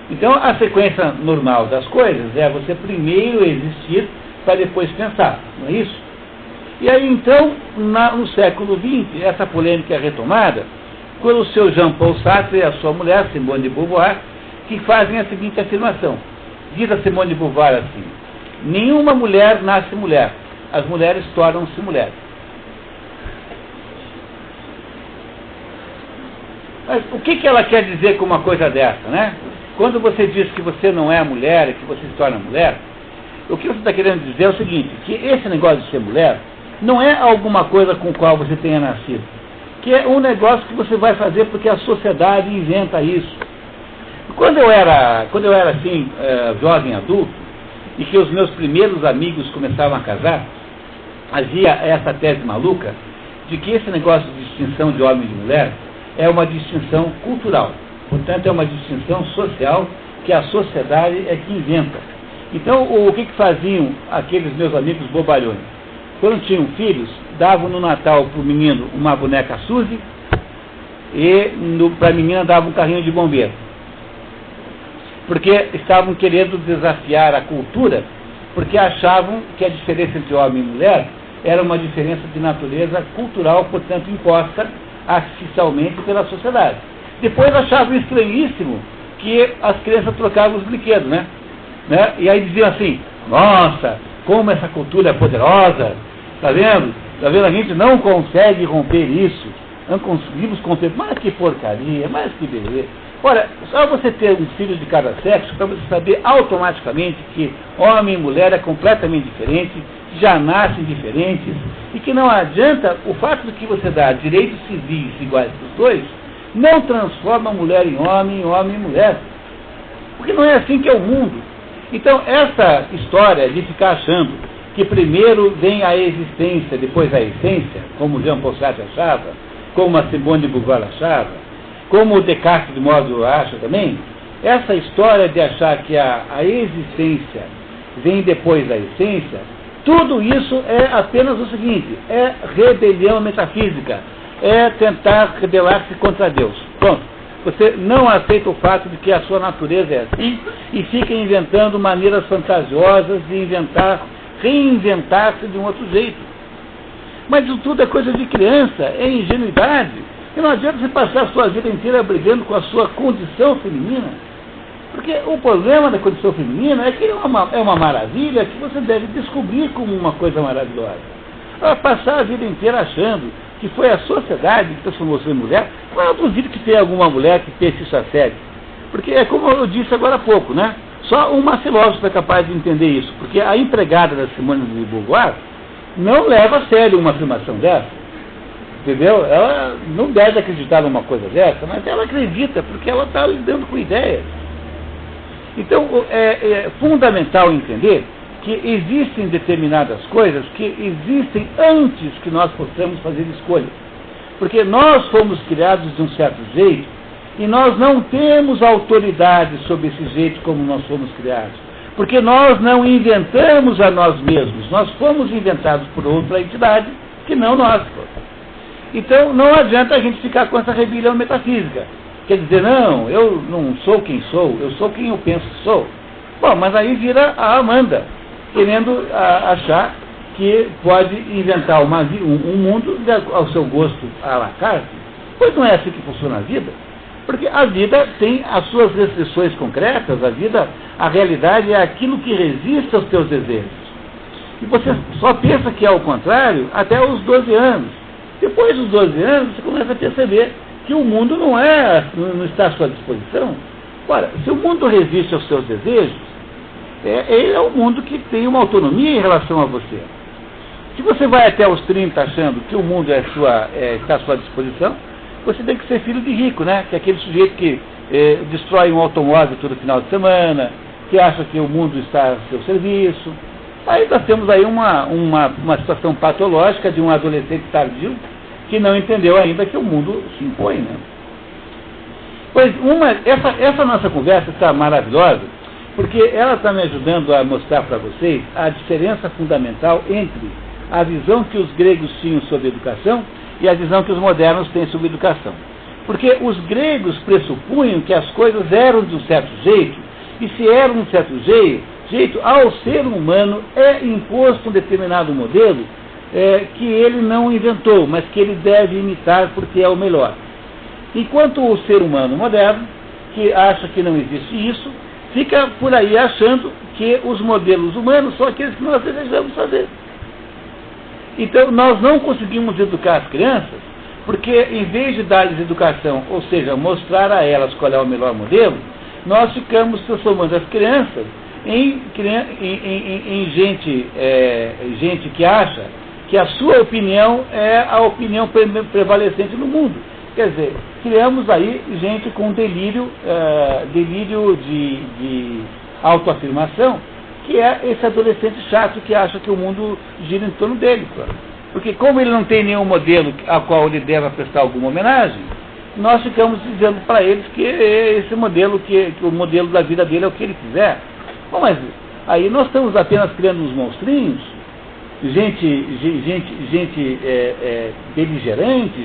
Então, a sequência normal das coisas é você primeiro existir para depois pensar, não é isso? E aí, então, no século XX, essa polêmica é retomada pelo seu Jean-Paul Sartre e a sua mulher, Simone de Beauvoir, que fazem a seguinte afirmação. Diz a Simone de Beauvoir assim: nenhuma mulher nasce mulher, as mulheres tornam-se mulheres. Mas o que ela quer dizer com uma coisa dessa, né? Quando você diz que você não é mulher e que você se torna mulher, o que você está querendo dizer é o seguinte, que esse negócio de ser mulher não é alguma coisa com qual você tenha nascido, que é um negócio que você vai fazer porque a sociedade inventa isso. Quando eu era assim, jovem adulto, e que os meus primeiros amigos começavam a casar, havia essa tese maluca de que esse negócio de distinção de homem e de mulher é uma distinção cultural. Portanto, é uma distinção social que a sociedade é que inventa. Então, o que faziam aqueles meus amigos bobalhões? Quando tinham filhos, davam no Natal para o menino uma boneca Suzy e para a menina davam um carrinho de bombeiro. Porque estavam querendo desafiar a cultura, porque achavam que a diferença entre homem e mulher era uma diferença de natureza cultural, portanto imposta artificialmente pela sociedade. Depois achavam estranhíssimo que as crianças trocavam os brinquedos, né? E aí diziam assim, nossa, como essa cultura é poderosa, tá vendo? Tá vendo? A gente não consegue romper isso, não conseguimos romper, mas que porcaria, mas que beleza. Ora, só você ter um filho de cada sexo para você saber automaticamente que homem e mulher é completamente diferente, já nascem diferentes, e que não adianta o fato de que você dá direitos civis iguais para os dois, não transforma a mulher em homem e mulher. Porque não é assim que é o mundo. Então, essa história de ficar achando que primeiro vem a existência, depois a essência, como Jean Paul Sartre achava, como a Simone de Beauvoir achava, como o Descartes de modo acha também, essa história de achar que a existência vem depois da essência, tudo isso é apenas o seguinte, é rebelião metafísica, é tentar rebelar-se contra Deus. Pronto. Você não aceita o fato de que a sua natureza é assim e fica inventando maneiras fantasiosas de reinventar-se de um outro jeito. Mas isso tudo é coisa de criança, é ingenuidade. E não adianta você passar a sua vida inteira brigando com a sua condição feminina. Porque o problema da condição feminina é que é uma maravilha que você deve descobrir como uma coisa maravilhosa. Passar a vida inteira achando que foi a sociedade que transformou você em mulher, eu duvido que tenha alguma mulher que pense isso a sério. Porque é como eu disse agora há pouco, né? Só uma filósofa é capaz de entender isso. Porque a empregada da Simone de Beauvoir não leva a sério uma afirmação dessa. Entendeu? Ela não deve acreditar numa coisa dessa, mas ela acredita, porque ela está lidando com ideias. Então, é fundamental entender que existem determinadas coisas que existem antes que nós possamos fazer escolha. Porque nós fomos criados de um certo jeito e nós não temos autoridade sobre esse jeito como nós fomos criados. Porque nós não inventamos a nós mesmos, nós fomos inventados por outra entidade que não nós. Então não adianta a gente ficar com essa rebelião metafísica. Quer dizer, não, eu não sou quem sou, eu sou quem eu penso que sou. Bom, mas aí vira a Amanda, querendo achar que pode inventar um mundo ao seu gosto à la carte. Pois não é assim que funciona a vida. Porque a vida tem as suas restrições concretas, a realidade é aquilo que resiste aos teus desejos. E você só pensa que é o contrário até os 12 anos. Depois dos 12 anos, você começa a perceber que o mundo não está à sua disposição. Ora, se o mundo resiste aos seus desejos, ele é um mundo que tem uma autonomia em relação a você. Se você vai até os 30 achando que o mundo está à sua disposição, você tem que ser filho de rico, né? Que é aquele sujeito que destrói um automóvel todo final de semana, que acha que o mundo está a seu serviço. Aí nós temos aí uma situação patológica de um adolescente tardio que não entendeu ainda que o mundo se impõe, né? Pois essa nossa conversa está maravilhosa, porque ela está me ajudando a mostrar para vocês a diferença fundamental entre a visão que os gregos tinham sobre a educação e a visão que os modernos têm sobre a educação. Porque os gregos pressupunham que as coisas eram de um certo jeito, e se eram de um certo jeito, ao ser humano é imposto um determinado modelo que ele não inventou, mas que ele deve imitar porque é o melhor. Enquanto o ser humano moderno, que acha que não existe isso, fica por aí achando que os modelos humanos são aqueles que nós desejamos fazer. Então, nós não conseguimos educar as crianças, porque em vez de dar-lhes educação, ou seja, mostrar a elas qual é o melhor modelo, nós ficamos transformando as crianças em gente que acha que a sua opinião é a opinião prevalecente no mundo. Quer dizer, criamos aí gente com delírio de autoafirmação, que é esse adolescente chato que acha que o mundo gira em torno dele. Porque como ele não tem nenhum modelo ao qual ele deva prestar alguma homenagem, nós ficamos dizendo para eles que esse modelo, que o modelo da vida dele é o que ele quiser. Bom, mas aí nós estamos apenas criando uns monstrinhos, gente beligerante,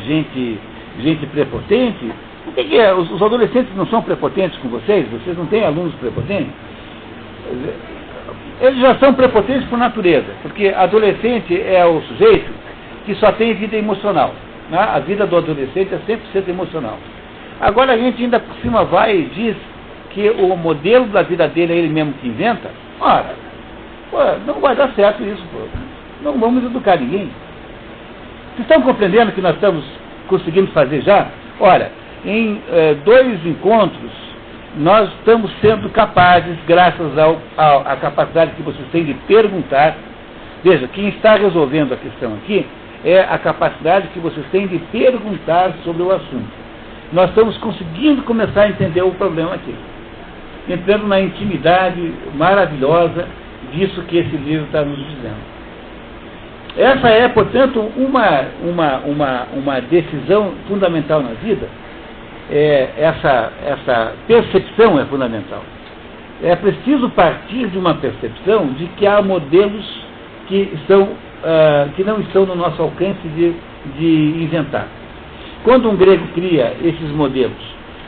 gente prepotente. O que é? Os adolescentes não são prepotentes com vocês? Vocês não têm alunos prepotentes? Eles já são prepotentes por natureza, porque adolescente é o sujeito que só tem vida emocional. Né? A vida do adolescente é 100% emocional. Agora a gente ainda por cima vai e diz que o modelo da vida dele é ele mesmo que inventa. Ora, não vai dar certo isso. Não vamos educar ninguém. Vocês estão compreendendo que nós estamos conseguindo fazer já? Olha, em 2 encontros, nós estamos sendo capazes, graças à capacidade que vocês têm de perguntar. Veja, quem está resolvendo a questão aqui é a capacidade que vocês têm de perguntar sobre o assunto. Nós estamos conseguindo começar a entender o problema aqui, entrando na intimidade maravilhosa disso que esse livro está nos dizendo. Essa é, portanto, uma decisão fundamental na vida. Essa percepção é fundamental. É preciso partir de uma percepção de que há modelos que não estão no nosso alcance de inventar. Quando um grego cria esses modelos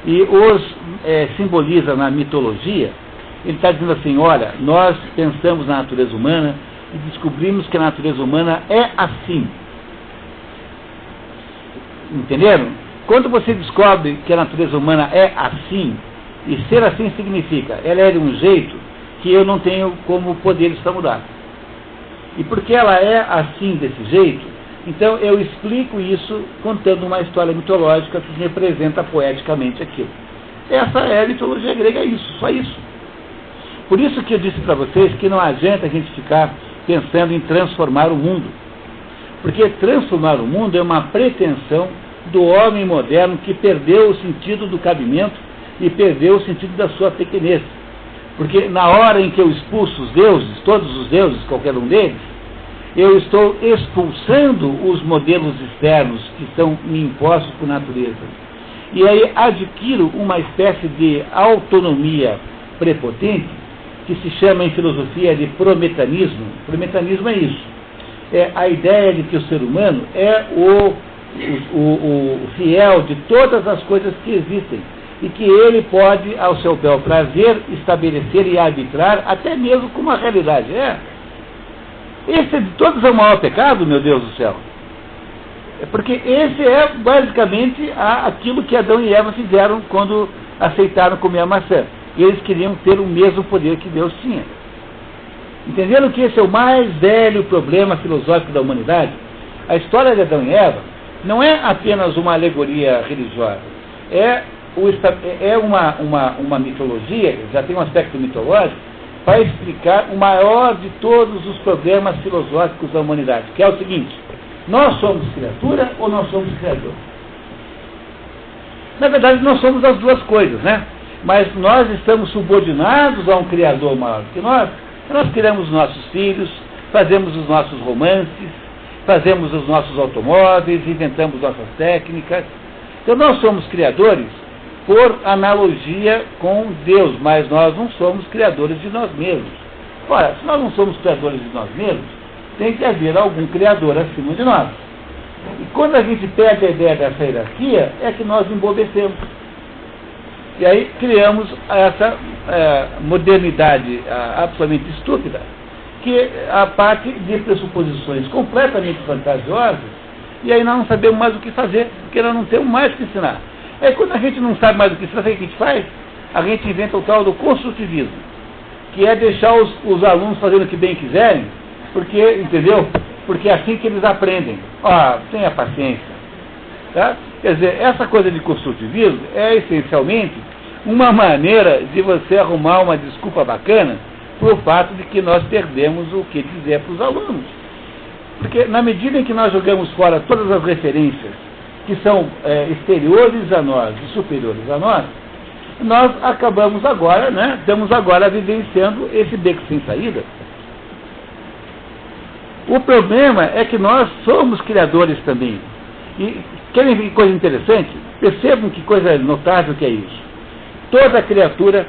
e os simboliza na mitologia, ele está dizendo assim: olha, nós pensamos na natureza humana e descobrimos que a natureza humana é assim. Entenderam? Quando você descobre que a natureza humana é assim, e ser assim significa, ela é de um jeito que eu não tenho como poderes para mudar. E porque ela é assim, desse jeito, então eu explico isso contando uma história mitológica que representa poeticamente aquilo. Essa é a mitologia grega, é isso, só isso. Por isso que eu disse para vocês que não adianta a gente ficar pensando em transformar o mundo. Porque transformar o mundo é uma pretensão do homem moderno que perdeu o sentido do cabimento e perdeu o sentido da sua pequenez. Porque na hora em que eu expulso os deuses, todos os deuses, qualquer um deles, eu estou expulsando os modelos externos que são me impostos por natureza. E aí adquiro uma espécie de autonomia prepotente que se chama em filosofia de prometanismo. Prometanismo é isso. É a ideia de que o ser humano é o fiel de todas as coisas que existem e que ele pode, ao seu bel prazer, estabelecer e arbitrar até mesmo como a realidade é. Esse de todos é o maior pecado, meu Deus do céu. É porque esse é basicamente aquilo que Adão e Eva fizeram quando aceitaram comer a maçã. Eles queriam ter o mesmo poder que Deus tinha. Entenderam que esse é o mais velho problema filosófico da humanidade? A história de Adão e Eva não é apenas uma alegoria religiosa. É uma mitologia, já tem um aspecto mitológico, para explicar o maior de todos os problemas filosóficos da humanidade, que é o seguinte: nós somos criatura ou nós somos criador? Na verdade, nós somos as duas coisas, né? Mas nós estamos subordinados a um criador maior que nós. Nós criamos os nossos filhos, fazemos os nossos romances, fazemos os nossos automóveis, inventamos nossas técnicas. Então nós somos criadores por analogia com Deus, mas nós não somos criadores de nós mesmos. Ora, se nós não somos criadores de nós mesmos, tem que haver algum criador acima de nós. E quando a gente perde a ideia dessa hierarquia, é que nós embobecemos. E aí criamos essa modernidade absolutamente estúpida, que a parte de pressuposições completamente fantasiosas, e aí nós não sabemos mais o que fazer, porque nós não temos mais o que ensinar. Aí quando a gente não sabe mais o que ensinar, o que a gente faz? A gente inventa o tal do construtivismo, que é deixar os alunos fazendo o que bem quiserem, porque, entendeu? Porque é assim que eles aprendem. Tenha paciência. Tá? Quer dizer, essa coisa de construtivismo é essencialmente uma maneira de você arrumar uma desculpa bacana para o fato de que nós perdemos o que dizer para os alunos. Porque na medida em que nós jogamos fora todas as referências que são exteriores a nós e superiores a nós acabamos agora, né, estamos agora vivenciando esse beco sem saída. O problema é que nós somos criadores também. E querem ver que coisa interessante? Percebam que coisa notável que é isso. Toda criatura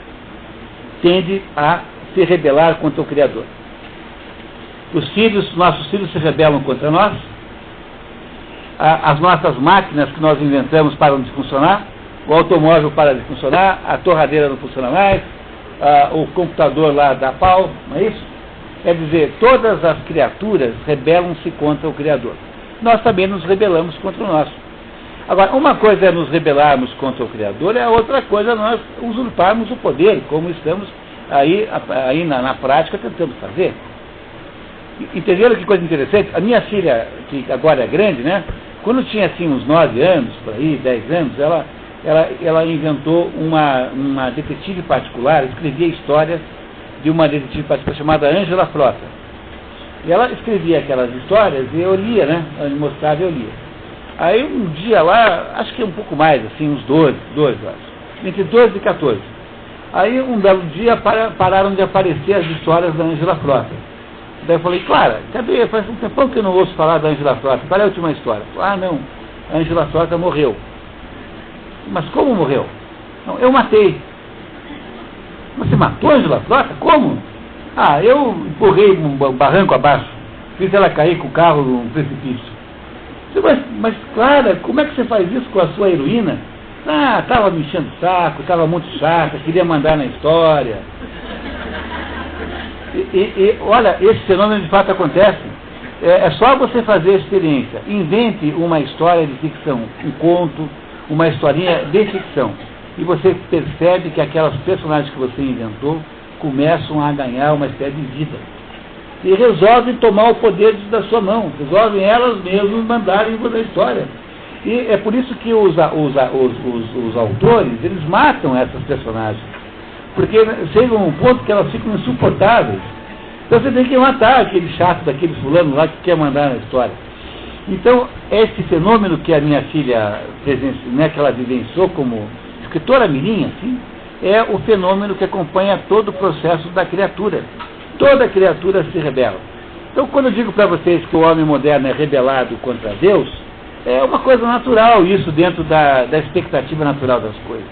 tende a se rebelar contra o Criador. Nossos filhos se rebelam contra nós. As nossas máquinas que nós inventamos param de funcionar. O automóvel para de funcionar. A torradeira não funciona mais. O computador lá dá pau. Não é isso? Quer dizer, todas as criaturas rebelam-se contra o Criador. Nós também nos rebelamos contra o nosso. Agora, uma coisa é nos rebelarmos contra o Criador, e a outra coisa é nós usurparmos o poder, como estamos aí na prática tentando fazer. Entenderam que coisa interessante? A minha filha, que agora é grande, né? Quando tinha assim uns 9 anos, por aí, 10 anos, ela inventou uma detetive particular, escrevia histórias de uma detetive particular chamada Ângela Frota. E ela escrevia aquelas histórias e eu lia, né? Ela me mostrava e eu lia. Aí um dia lá, acho que um pouco mais, assim, uns 12, eu acho. Entre 12 e 14. Aí um belo dia pararam de aparecer as histórias da Ângela Frota. Daí eu falei, Clara, cadê? Faz um tempão que eu não ouço falar da Ângela Frota. Qual é a última história? Ah, não, a Ângela Frota morreu. Mas como morreu? Não, eu matei. Você matou a Ângela Frota? Como? Ah, eu empurrei um barranco abaixo. Fiz ela cair com o carro num precipício. Mas, Clara, como é que você faz isso com a sua heroína? Ah, estava me enchendo o saco, estava muito chata, queria mandar na história. Olha, esse fenômeno de fato acontece. É só você fazer a experiência. Invente uma história de ficção, um conto, uma historinha de ficção. E você percebe que aquelas personagens que você inventou começam a ganhar uma espécie de vida. E resolvem tomar o poder da sua mão. Resolvem elas mesmas mandarem a história. E é por isso que os autores, eles matam essas personagens. Porque chega um ponto que elas ficam insuportáveis. Então você tem que matar aquele chato daquele fulano lá que quer mandar na história. Então, esse fenômeno que a minha filha né, que ela vivenciou como escritora mirim, assim, é o fenômeno que acompanha todo o processo da criatura. Toda criatura se rebela. Então, quando eu digo para vocês que o homem moderno é rebelado contra Deus, é uma coisa natural isso dentro da expectativa natural das coisas.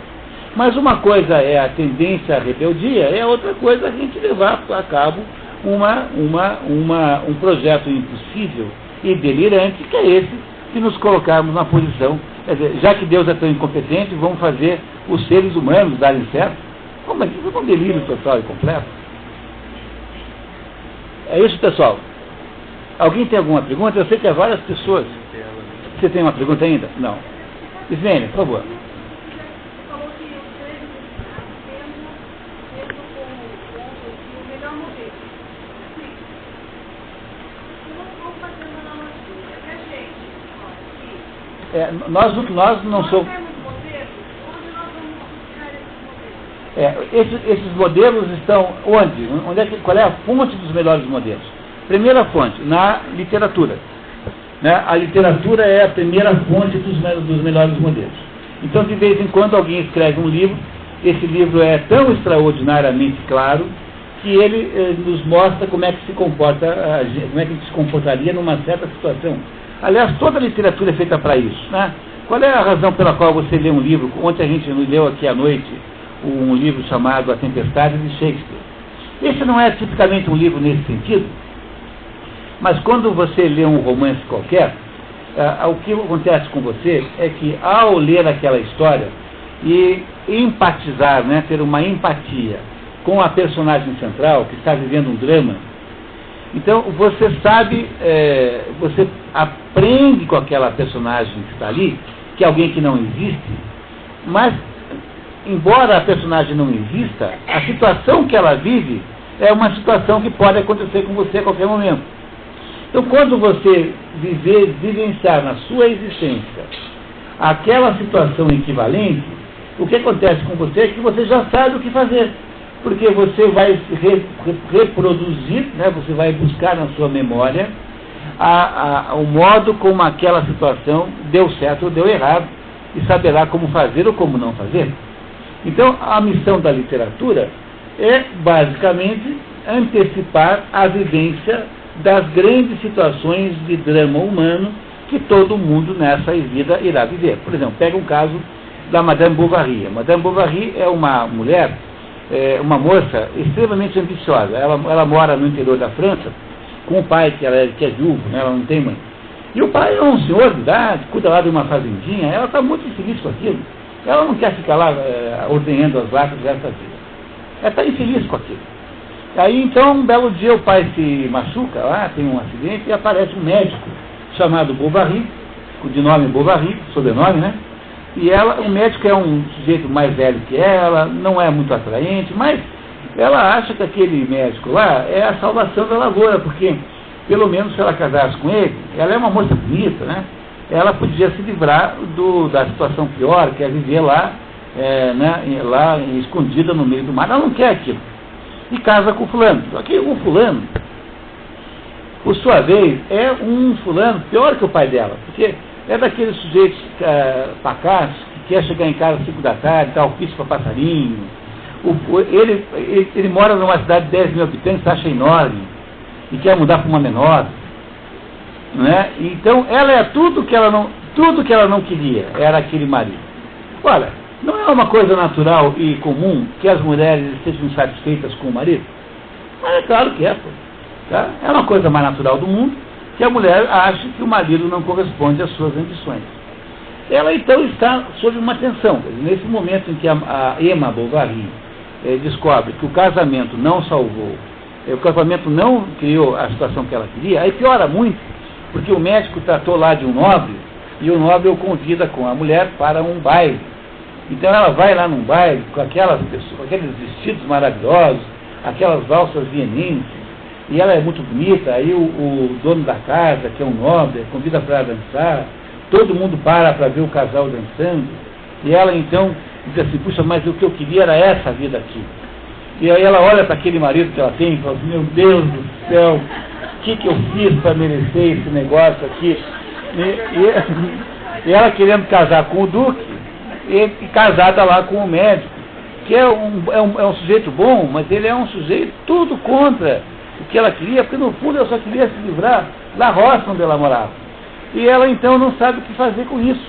Mas uma coisa é a tendência à rebeldia, é outra coisa a gente levar a cabo um projeto impossível e delirante, que é esse de nos colocarmos na posição, quer dizer, já que Deus é tão incompetente, vamos fazer os seres humanos darem certo? Como é que isso é um delírio total e completo? É isso, pessoal. Alguém tem alguma pergunta? Eu sei que há várias pessoas. Você tem uma pergunta ainda? Não. Ismênia, por favor. Você falou que os seres mesmo com o melhor modelo. Sim. Vamos fazer uma analogia. É que a gente, Nós não somos... Esses modelos estão onde? Qual é a fonte dos melhores modelos? Primeira fonte, na literatura. Né? A literatura é a primeira fonte dos melhores modelos. Então, de vez em quando, alguém escreve um livro, esse livro é tão extraordinariamente claro que ele nos mostra como é que se comporta, como é que a gente se comportaria numa certa situação. Aliás, toda a literatura é feita para isso. Né? Qual é a razão pela qual você lê um livro? Ontem a gente leu aqui à noite um livro chamado A Tempestade de Shakespeare. Esse não é tipicamente um livro nesse sentido, mas quando você lê um romance qualquer, o que acontece com você é que ao ler aquela história e empatizar, né, ter uma empatia com a personagem central que está vivendo um drama, então você sabe, você aprende com aquela personagem que está ali, que é alguém que não existe, mas embora a personagem não exista, a situação que ela vive é uma situação que pode acontecer com você a qualquer momento. Então, quando você vivenciar na sua existência aquela situação equivalente, o que acontece com você é que você já sabe o que fazer. Porque você vai reproduzir, né, você vai buscar na sua memória o modo como aquela situação deu certo ou deu errado, e saberá como fazer ou como não fazer. Então, a missão da literatura é, basicamente, antecipar a vivência das grandes situações de drama humano que todo mundo nessa vida irá viver. Por exemplo, pega um caso da Madame Bovary. Madame Bovary é uma mulher, uma moça extremamente ambiciosa. Ela mora no interior da França com o pai, que é viúvo, né? Ela não tem mãe. E o pai é um senhor de idade, cuida lá de uma fazendinha, ela está muito infeliz com aquilo. Ela não quer ficar lá ordenhando as vacas dessa vida. Ela está infeliz com aquilo. Aí então, um belo dia o pai se machuca lá, tem um acidente, e aparece um médico chamado Bovary, de nome Bovary, sobrenome, né? E o médico é um sujeito mais velho que ela, não é muito atraente, mas ela acha que aquele médico lá é a salvação da lavoura, porque pelo menos se ela casasse com ele, ela é uma moça bonita, né? Ela podia se livrar da situação pior, que é viver lá, lá escondida no meio do mar. Ela não quer aquilo. E casa com o fulano. Só que o fulano, por sua vez, é um fulano pior que o pai dela, porque é daqueles sujeitos pacatos que quer chegar em casa às 5 da tarde, dar ofício para passarinho. Ele mora numa cidade de 10 mil habitantes, acha enorme, e quer mudar para uma menor. Né? Então, ela é tudo que ela não queria, era aquele marido. Olha, não é uma coisa natural e comum que as mulheres estejam insatisfeitas com o marido? Mas é claro que é, pô. Tá? É uma coisa mais natural do mundo que a mulher acha que o marido não corresponde às suas ambições. Ela então está sob uma tensão. Nesse momento em que a Emma Bovary descobre que o casamento não salvou, o casamento não criou a situação que ela queria, aí piora muito, porque o médico tratou lá de um nobre, e o nobre o convida com a mulher para um baile. Então ela vai lá num baile com aquelas pessoas, aqueles vestidos maravilhosos, aquelas valsas vienenses, e ela é muito bonita, aí o dono da casa, que é um nobre, convida para dançar, todo mundo para ver o casal dançando, e ela então diz assim, puxa, mas o que eu queria era essa vida aqui. E aí ela olha para aquele marido que ela tem e fala assim, meu Deus do céu, o que eu fiz para merecer esse negócio aqui? E ela querendo casar com o duque, e casada lá com o médico, que é um sujeito bom, mas ele é um sujeito tudo contra o que ela queria, porque no fundo ela só queria se livrar da roça onde ela morava. E ela então não sabe o que fazer com isso,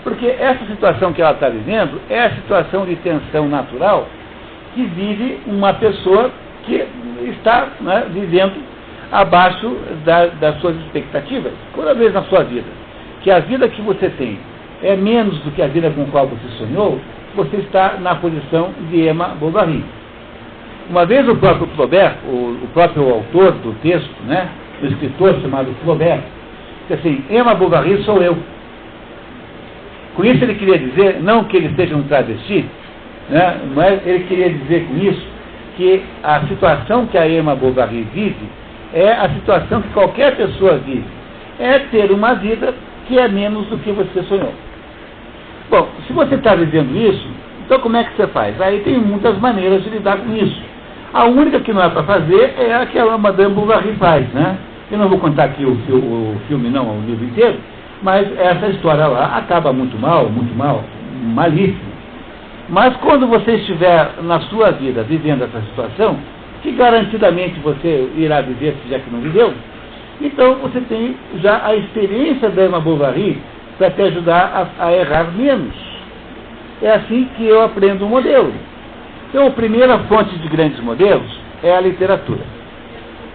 porque essa situação que ela está vivendo é a situação de tensão natural que vive uma pessoa que está, né, vivendo abaixo das suas expectativas. Toda vez na sua vida, que a vida que você tem é menos do que a vida com a qual você sonhou, você está na posição de Emma Bovary. Uma vez o próprio Flaubert, o próprio autor do texto, né, o escritor chamado Flaubert, disse assim, Emma Bovary sou eu. Com isso ele queria dizer, não que ele seja um travesti, né, mas ele queria dizer com isso que a situação que a Emma Bovary vive é a situação que qualquer pessoa vive. É ter uma vida que é menos do que você sonhou. Bom, se você está vivendo isso, então como é que você faz? Aí tem muitas maneiras de lidar com isso. A única que não é para fazer é a que a Madame Bovary faz, né? Eu não vou contar aqui o filme, não, o livro inteiro, mas essa história lá acaba muito mal, malíssimo. Mas quando você estiver na sua vida vivendo essa situação, que garantidamente você irá viver, já que não viveu, então você tem já a experiência da Emma Bovary para te ajudar a errar menos. É assim que eu aprendo um modelo. Então, a primeira fonte de grandes modelos é a literatura.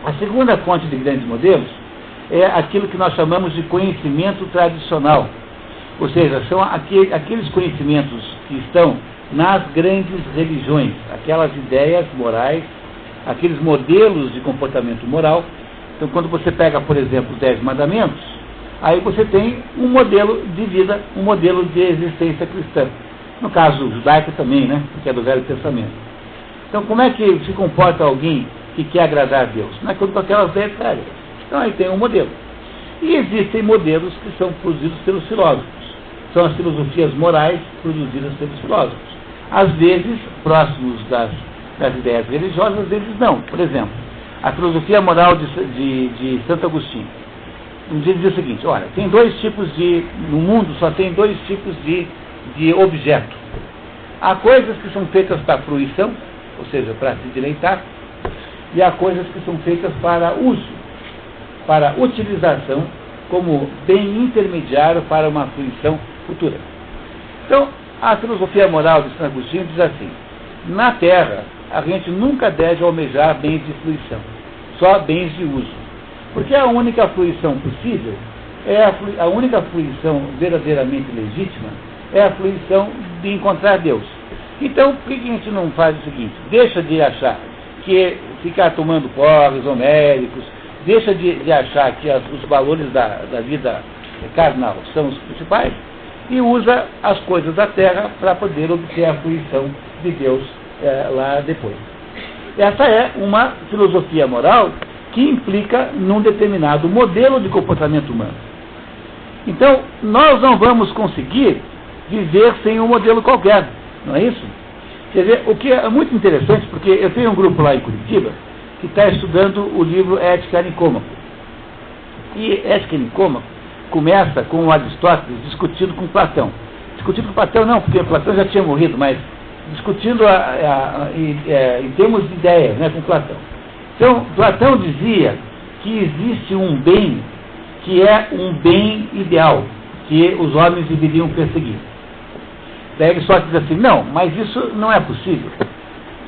A segunda fonte de grandes modelos é aquilo que nós chamamos de conhecimento tradicional. Ou seja, são aqueles conhecimentos que estão nas grandes religiões, aquelas ideias morais, aqueles modelos de comportamento moral. Então, quando você pega, por exemplo, os 10 mandamentos, aí você tem um modelo de vida, um modelo de existência cristã. No caso judaico também, né? Que é do Velho Testamento. Então, como é que se comporta alguém que quer agradar a Deus? Não é com aquelas 10 regras. Então, aí tem um modelo. E existem modelos que são produzidos pelos filósofos. São as filosofias morais produzidas pelos filósofos. Às vezes, próximos das ideias religiosas, às vezes não. Por exemplo, a filosofia moral de Santo Agostinho. Ele diz o seguinte, olha, tem dois tipos no mundo só tem dois tipos de objeto. Há coisas que são feitas para fruição, ou seja, para se deleitar, e há coisas que são feitas para uso, para utilização, como bem intermediário para uma fruição futura. Então, a filosofia moral de Santo Agostinho diz assim, na Terra, a gente nunca deve almejar bens de fruição, só bens de uso. Porque a única fruição possível, a única fruição verdadeiramente legítima, é a fruição de encontrar Deus. Então, por que a gente não faz o seguinte? Deixa de achar que ficar tomando porres homéricos, deixa de achar que os valores da vida carnal são os principais e usa as coisas da terra para poder obter a fruição de Deus lá depois. Essa é uma filosofia moral que implica num determinado modelo de comportamento humano. Então, nós não vamos conseguir viver sem um modelo qualquer, não é isso? Quer dizer, o que é muito interessante, porque eu tenho um grupo lá em Curitiba que está estudando o livro Ética Nicômaco. E Ética Nicômaco começa com o Aristóteles discutindo com Platão. Discutindo com Platão não, porque Platão já tinha morrido, mas discutindo em termos de ideias, né, com Platão. Então, Platão dizia que existe um bem que é um bem ideal, que os homens deveriam perseguir. Daí Aristóteles diz assim, não, mas isso não é possível.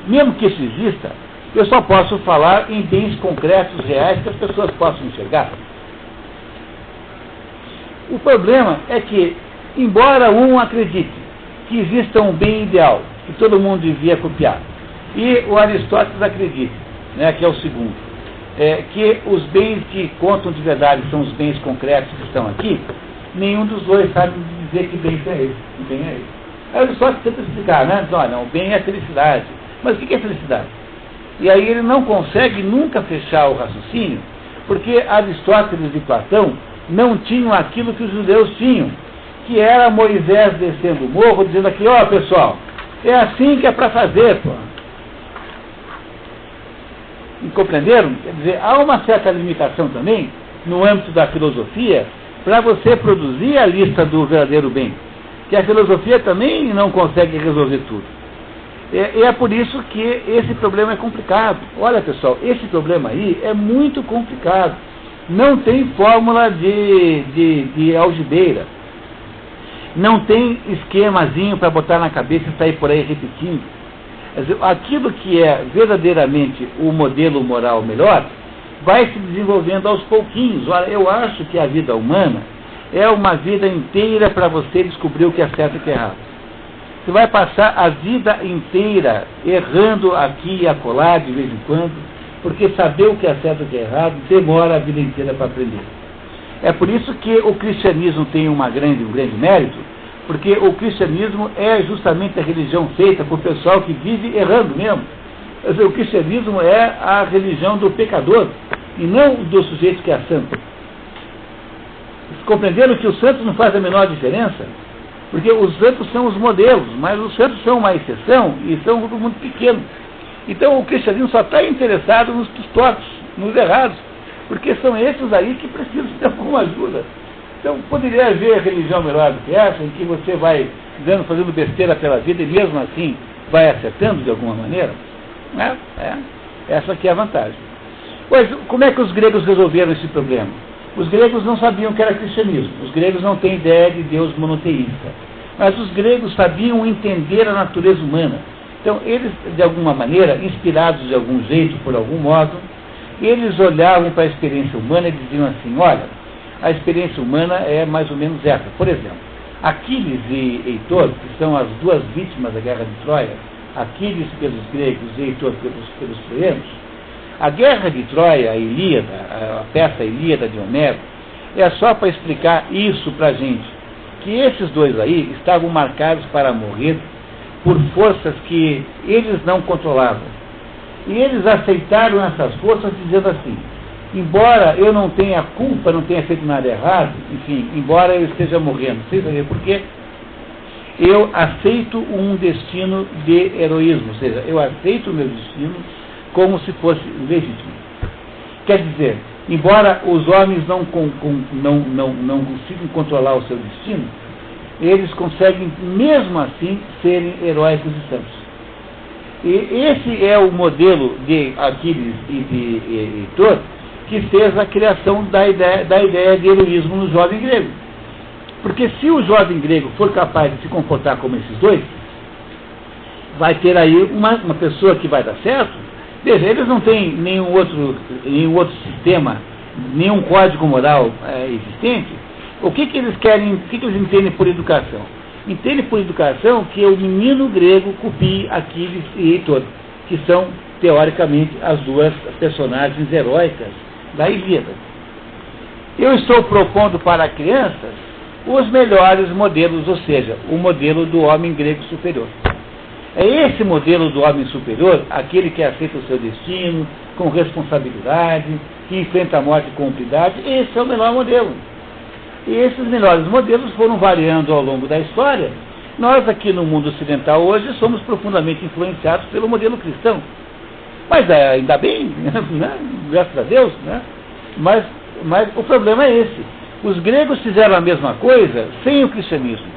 Mesmo que isso exista, eu só posso falar em bens concretos, reais, que as pessoas possam enxergar. O problema é que, embora um acredite que exista um bem ideal, que todo mundo devia copiar, e o Aristóteles acredita, né, que é o segundo, que os bens que contam de verdade são os bens concretos que estão aqui, nenhum dos dois sabe dizer que bem é esse, que bem é esse. Aí ele só tenta explicar, né? Diz, olha, o bem é a felicidade. Mas o que é felicidade? E aí ele não consegue nunca fechar o raciocínio, porque Aristóteles e Platão não tinham aquilo que os judeus tinham, que era Moisés descendo o morro, dizendo aqui, ó pessoal, é assim que é para fazer, pô. E compreenderam? Quer dizer, há uma certa limitação também, no âmbito da filosofia, para você produzir a lista do verdadeiro bem. Que a filosofia também não consegue resolver tudo. E é por isso que esse problema é complicado. Olha, pessoal, esse problema aí é muito complicado. Não tem fórmula de algibeira. Não tem esquemazinho para botar na cabeça e sair por aí repetindo. Quer dizer, aquilo que é verdadeiramente o modelo moral melhor vai se desenvolvendo aos pouquinhos. Olha, eu acho que a vida humana é uma vida inteira para você descobrir o que é certo e o que é errado. Você vai passar a vida inteira errando aqui e acolá de vez em quando, porque saber o que é certo e o que é errado demora a vida inteira para aprender. É por isso que o cristianismo tem um grande mérito, porque o cristianismo é justamente a religião feita por pessoal que vive errando mesmo. Quer dizer, o cristianismo é a religião do pecador, e não do sujeito que é santo. Compreenderam que os santos não fazem a menor diferença? Porque os santos são os modelos, mas os santos são uma exceção e são um grupo muito pequeno. Então o cristianismo só está interessado nos tortos, nos errados, porque são esses aí que precisam de alguma ajuda. Então poderia haver religião melhor do que essa, em que você vai fazendo besteira pela vida e mesmo assim vai acertando de alguma maneira? Essa aqui é a vantagem. Pois, como é que os gregos resolveram esse problema? Os gregos não sabiam o que era cristianismo. Os gregos não têm ideia de Deus monoteísta. Mas os gregos sabiam entender a natureza humana. Então, eles, de alguma maneira, inspirados de algum jeito, por algum modo, eles olhavam para a experiência humana e diziam assim, olha, a experiência humana é mais ou menos essa. Por exemplo, Aquiles e Heitor, que são as duas vítimas da guerra de Troia, Aquiles pelos gregos e Heitor pelos troianos, a guerra de Troia, a Ilíada, a peça Ilíada de Homero, é só para explicar isso para a gente, que esses dois aí estavam marcados para morrer por forças que eles não controlavam. E eles aceitaram essas forças dizendo assim, embora eu não tenha culpa, não tenha feito nada errado, enfim, embora eu esteja morrendo, vocês vão ver por quê? Eu aceito um destino de heroísmo, ou seja, eu aceito o meu destino como se fosse legítimo. Quer dizer, embora os homens não consigam controlar o seu destino, eles conseguem, mesmo assim, serem heróicos e santos. E esse é o modelo de Aquiles e de Heitor que fez a criação da ideia de heroísmo no jovem grego. Porque se o jovem grego for capaz de se comportar como esses dois, vai ter aí uma pessoa que vai dar certo. Veja, eles não têm nenhum outro sistema, nenhum código moral existente. O que eles querem, o que eles entendem por educação? Entendem por educação que o menino grego copie Aquiles e Heitor, que são, teoricamente, as duas personagens heróicas da Ilíada. Eu estou propondo para crianças os melhores modelos, ou seja, o modelo do homem grego superior. É esse modelo do homem superior, aquele que aceita o seu destino, com responsabilidade, que enfrenta a morte com humildade, esse é o melhor modelo. E esses melhores modelos foram variando ao longo da história. Nós aqui no mundo ocidental hoje somos profundamente influenciados pelo modelo cristão. Mas ainda bem, né? Graças a Deus, né? Mas o problema é esse. Os gregos fizeram a mesma coisa sem o cristianismo,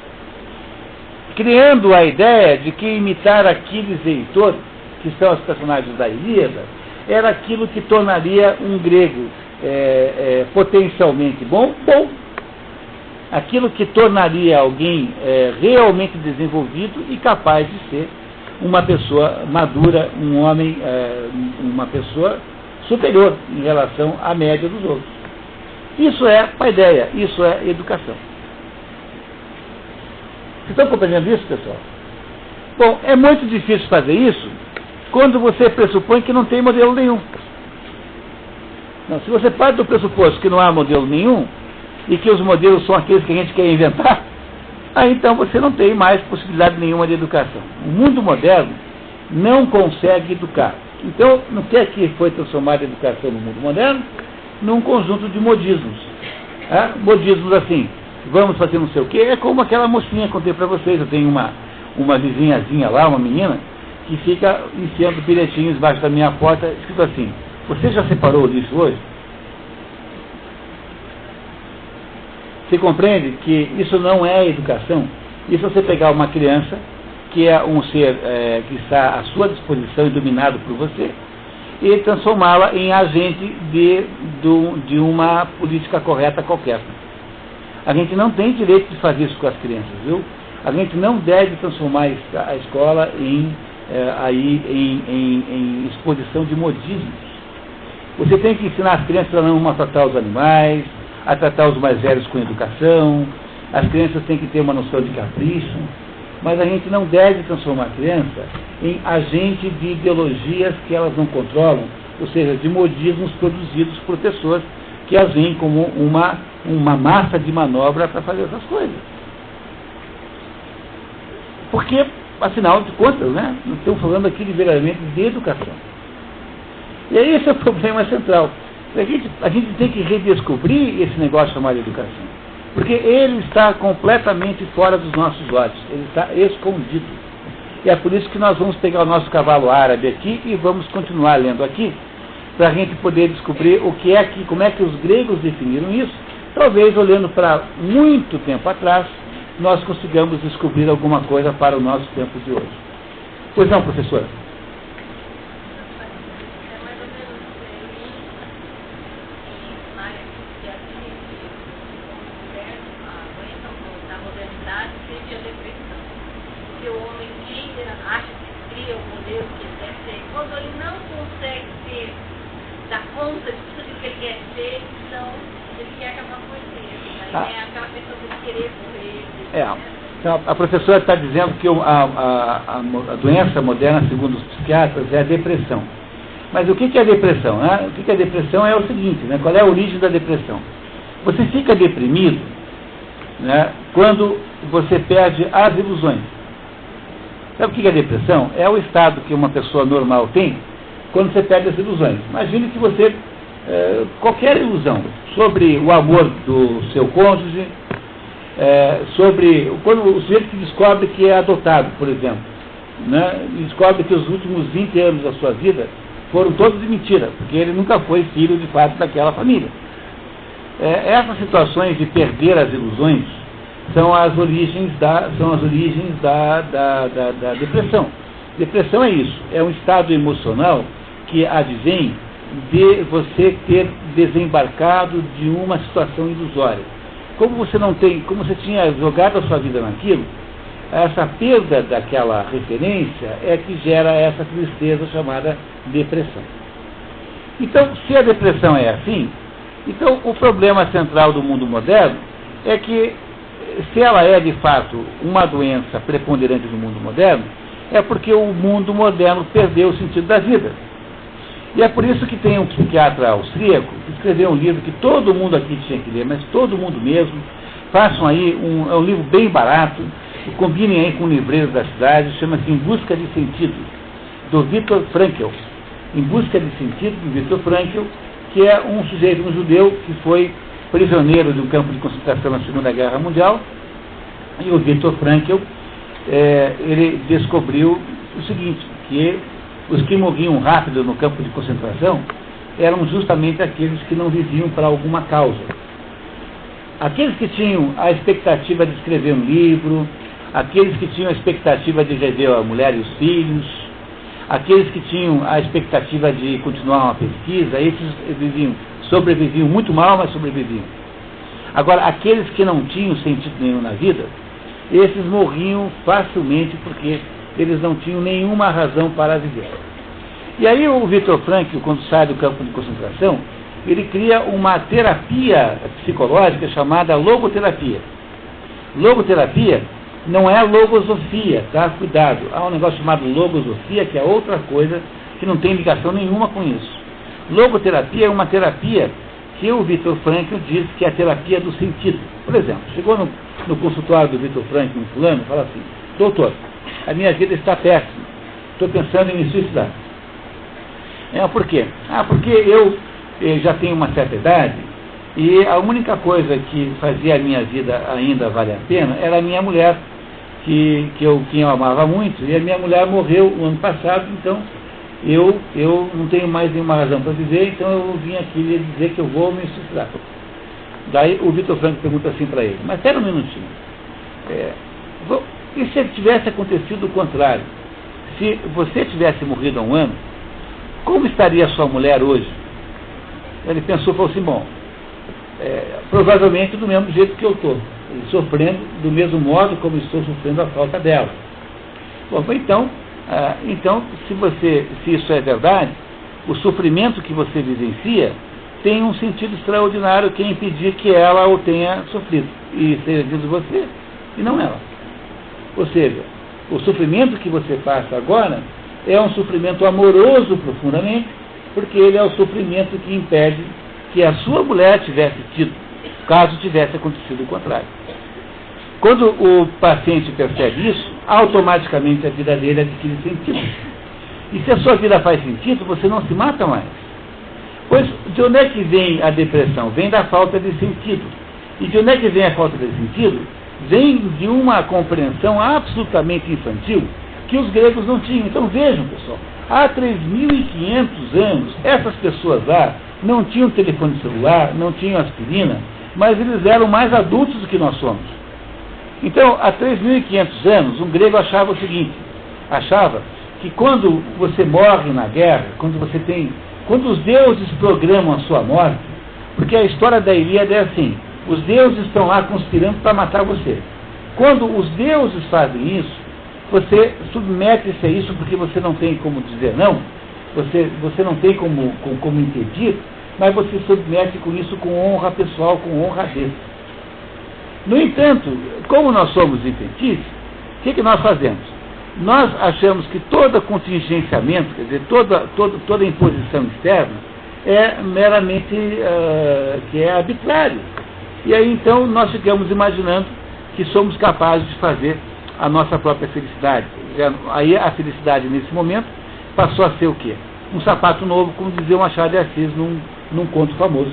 criando a ideia de que imitar Aquiles e Heitor, que são os personagens da Ilíada, era aquilo que tornaria um grego potencialmente bom. Aquilo que tornaria alguém realmente desenvolvido e capaz de ser uma pessoa madura, um homem, uma pessoa superior em relação à média dos outros. Isso é paideia, isso é educação. Vocês estão compreendendo isso, pessoal? Bom, é muito difícil fazer isso quando você pressupõe que não tem modelo nenhum. Não, se você parte do pressuposto que não há modelo nenhum, e que os modelos são aqueles que a gente quer inventar, aí então você não tem mais possibilidade nenhuma de educação. O mundo moderno não consegue educar. Então, no que é que foi transformada a educação no mundo moderno? Num conjunto de modismos. Modismos assim, vamos fazer não sei o quê, é como aquela mocinha que eu contei para vocês. Eu tenho uma vizinhazinha lá, uma menina, que fica enfiando bilhetinhos embaixo da minha porta, escrito assim: você já separou o lixo hoje? Você compreende que isso não é educação? Isso é você pegar uma criança, que é um ser que está à sua disposição e dominado por você, e transformá-la em agente de uma política correta qualquer. A gente não tem direito de fazer isso com as crianças, viu? A gente não deve transformar a escola em exposição de modismos. Você tem que ensinar as crianças a não maltratar os animais, a tratar os mais velhos com educação. As crianças têm que ter uma noção de capricho, mas a gente não deve transformar a criança em agente de ideologias que elas não controlam, ou seja, de modismos produzidos por pessoas que as veem como uma massa de manobra para fazer essas coisas. Porque, afinal de contas, né, nós estamos falando aqui de verdadeiramente de educação. E aí esse é o problema central. A gente tem que redescobrir esse negócio chamado educação. Porque ele está completamente fora dos nossos olhos. Ele está escondido. E é por isso que nós vamos pegar o nosso cavalo árabe aqui e vamos continuar lendo aqui, para a gente poder descobrir como é que os gregos definiram isso. Talvez, olhando para muito tempo atrás, nós consigamos descobrir alguma coisa para o nosso tempo de hoje. Pois não, professora? Então, a professora está dizendo que a doença moderna, segundo os psiquiatras, é a depressão. Mas o que é a depressão? Né? O que é a depressão é o seguinte, né? Qual é a origem da depressão? Você fica deprimido, né, quando você perde as ilusões. Sabe o que é a depressão? É o estado que uma pessoa normal tem quando você perde as ilusões. Imagine que você, qualquer ilusão sobre o amor do seu cônjuge, sobre quando o sujeito que descobre que é adotado, por exemplo, né, e descobre que os últimos 20 anos da sua vida foram todos de mentira, porque ele nunca foi filho, de fato, daquela família. Essas situações de perder as ilusões são as origens da depressão. Depressão é isso, é um estado emocional que advém de você ter desembarcado de uma situação ilusória. Como você tinha jogado a sua vida naquilo, essa perda daquela referência é que gera essa tristeza chamada depressão. Então, se a depressão é assim, então o problema central do mundo moderno é que, se ela é de fato uma doença preponderante do mundo moderno, é porque o mundo moderno perdeu o sentido da vida. E é por isso que tem um psiquiatra austríaco que escreveu um livro que todo mundo aqui tinha que ler, mas todo mundo mesmo. Façam aí, é um livro bem barato, combinem aí com o livreiro da cidade, chama-se Em Busca de Sentido, do Viktor Frankl. Em Busca de Sentido, do Viktor Frankl, que é um sujeito, um judeu, que foi prisioneiro de um campo de concentração na Segunda Guerra Mundial. E o Viktor Frankl, ele descobriu o seguinte, que os que morriam rápido no campo de concentração eram justamente aqueles que não viviam para alguma causa. Aqueles que tinham a expectativa de escrever um livro, aqueles que tinham a expectativa de rever a mulher e os filhos, aqueles que tinham a expectativa de continuar uma pesquisa, esses sobreviviam muito mal, mas sobreviviam. Agora, aqueles que não tinham sentido nenhum na vida, esses morriam facilmente porque eles não tinham nenhuma razão para viver. E aí o Viktor Frankl, quando sai do campo de concentração, ele cria uma terapia psicológica chamada logoterapia. Logoterapia não é logosofia, tá? Cuidado. Há um negócio chamado logosofia, que é outra coisa, que não tem ligação nenhuma com isso. Logoterapia é uma terapia que o Viktor Frankl diz que é a terapia do sentido. Por exemplo, chegou no consultório do Viktor Frankl, um fulano, e fala assim: doutor, a minha vida está péssima, estou pensando em me suicidar. Por quê? Porque eu já tenho uma certa idade e a única coisa que fazia a minha vida ainda valer a pena era a minha mulher, que eu amava muito, e a minha mulher morreu no ano passado, então eu não tenho mais nenhuma razão para viver, então eu vim aqui dizer que eu vou me suicidar. Daí o Viktor Frankl pergunta assim para ele: mas espera um minutinho, e se tivesse acontecido o contrário? Se você tivesse morrido há um ano, como estaria a sua mulher hoje? Ele pensou e falou assim: bom, provavelmente do mesmo jeito que eu estou, sofrendo do mesmo modo como estou sofrendo a falta dela. Bom, então se isso é verdade, o sofrimento que você vivencia tem um sentido extraordinário que é impedir que ela o tenha sofrido, e seja sido você e não ela. Ou seja, o sofrimento que você passa agora é um sofrimento amoroso profundamente, porque ele é o sofrimento que impede que a sua mulher tivesse tido, caso tivesse acontecido o contrário. Quando o paciente percebe isso, automaticamente a vida dele adquire sentido. E se a sua vida faz sentido, você não se mata mais. Pois de onde é que vem a depressão? Vem da falta de sentido. E de onde é que vem a falta de sentido? Vem de uma compreensão absolutamente infantil que os gregos não tinham. Então vejam, pessoal, há 3.500 anos, essas pessoas lá não tinham telefone celular, não tinham aspirina, mas eles eram mais adultos do que nós somos. Então, há 3.500 anos, um grego achava o seguinte: achava que quando você morre na guerra, quando os deuses programam a sua morte, porque a história da Ilíada é assim: os deuses estão lá conspirando para matar você. Quando os deuses fazem isso, você submete-se a isso porque você não tem como dizer não, você não tem como impedir, mas você submete com isso com honra pessoal, com honradez. No entanto, como nós somos infantis, o que nós fazemos? Nós achamos que todo contingenciamento, quer dizer, toda imposição externa é meramente que é arbitrário. E aí então nós ficamos imaginando que somos capazes de fazer a nossa própria felicidade. Aí a felicidade nesse momento passou a ser o quê? Um sapato novo, como dizia o Machado de Assis num conto famoso.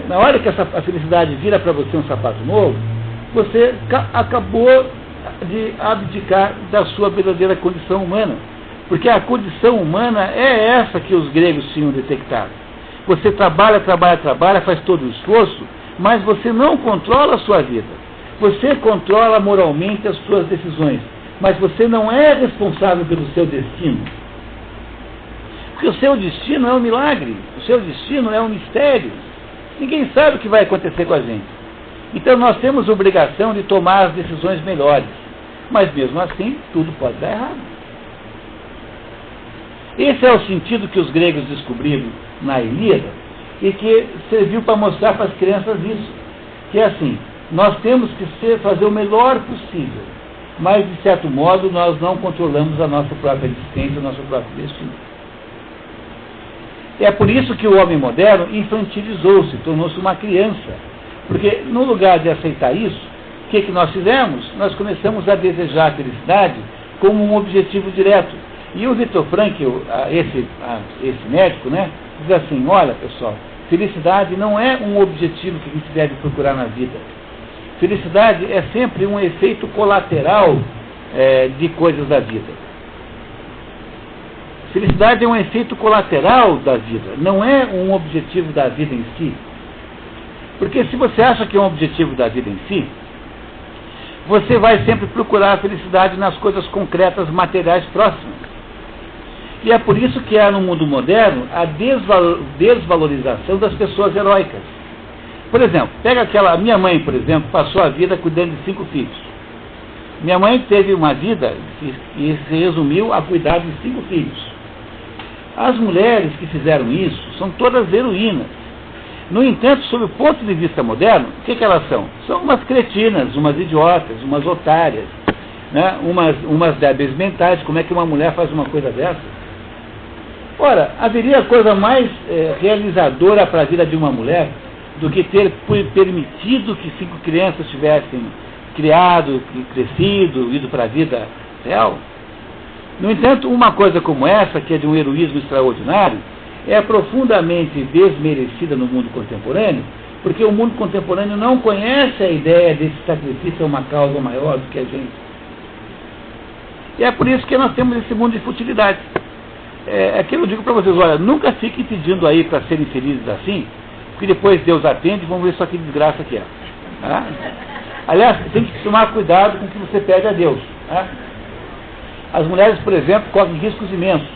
Na hora que a felicidade vira para você um sapato novo, você acabou de abdicar da sua verdadeira condição humana, Porque a condição humana é essa que os gregos tinham detectado. Você trabalha, faz todo o esforço, mas você não controla a sua vida. Você controla moralmente as suas decisões, mas você não é responsável pelo seu destino. Porque o seu destino é um milagre, o seu destino é um mistério. Ninguém sabe o que vai acontecer com a gente. Então nós temos obrigação de tomar as decisões melhores. Mas mesmo assim, tudo pode dar errado. Esse é o sentido que os gregos descobriram na Ilíada e que serviu para mostrar para as crianças isso. Que é assim, nós temos que fazer o melhor possível, mas de certo modo nós não controlamos a nossa própria existência, o nosso próprio destino. É por isso que o homem moderno infantilizou-se, tornou-se uma criança. Porque no lugar de aceitar isso, o que nós fizemos? Nós começamos a desejar a felicidade como um objetivo direto. E o Viktor Frankl, esse médico, né, diz assim, olha pessoal, felicidade não é um objetivo que a gente deve procurar na vida. Felicidade é sempre um efeito colateral de coisas da vida. Felicidade é um efeito colateral da vida, não é um objetivo da vida em si. Porque se você acha que é um objetivo da vida em si, você vai sempre procurar a felicidade nas coisas concretas, materiais próximas. E é por isso que há no mundo moderno a desvalorização das pessoas heróicas. Por exemplo, pega a minha mãe, por exemplo, passou a vida cuidando de 5 filhos. Minha mãe teve uma vida que se resumiu a cuidar de 5 filhos. As mulheres que fizeram isso são todas heroínas. No entanto, sob o ponto de vista moderno, o que elas são? São umas cretinas, umas idiotas, umas otárias, né? umas débeis mentais. Como é que uma mulher faz uma coisa dessa? Ora, haveria coisa mais realizadora para a vida de uma mulher do que ter permitido que 5 crianças tivessem criado, crescido, ido para a vida real? No entanto, uma coisa como essa, que é de um heroísmo extraordinário, é profundamente desmerecida no mundo contemporâneo, porque o mundo contemporâneo não conhece a ideia desse sacrifício a uma causa maior do que a gente. E é por isso que nós temos esse mundo de futilidade. É que eu digo para vocês, olha, nunca fiquem pedindo aí para serem felizes assim, porque depois Deus atende e vamos ver só que desgraça que é. Tá? Aliás, tem que tomar cuidado com o que você pede a Deus. Tá? As mulheres, por exemplo, correm riscos imensos,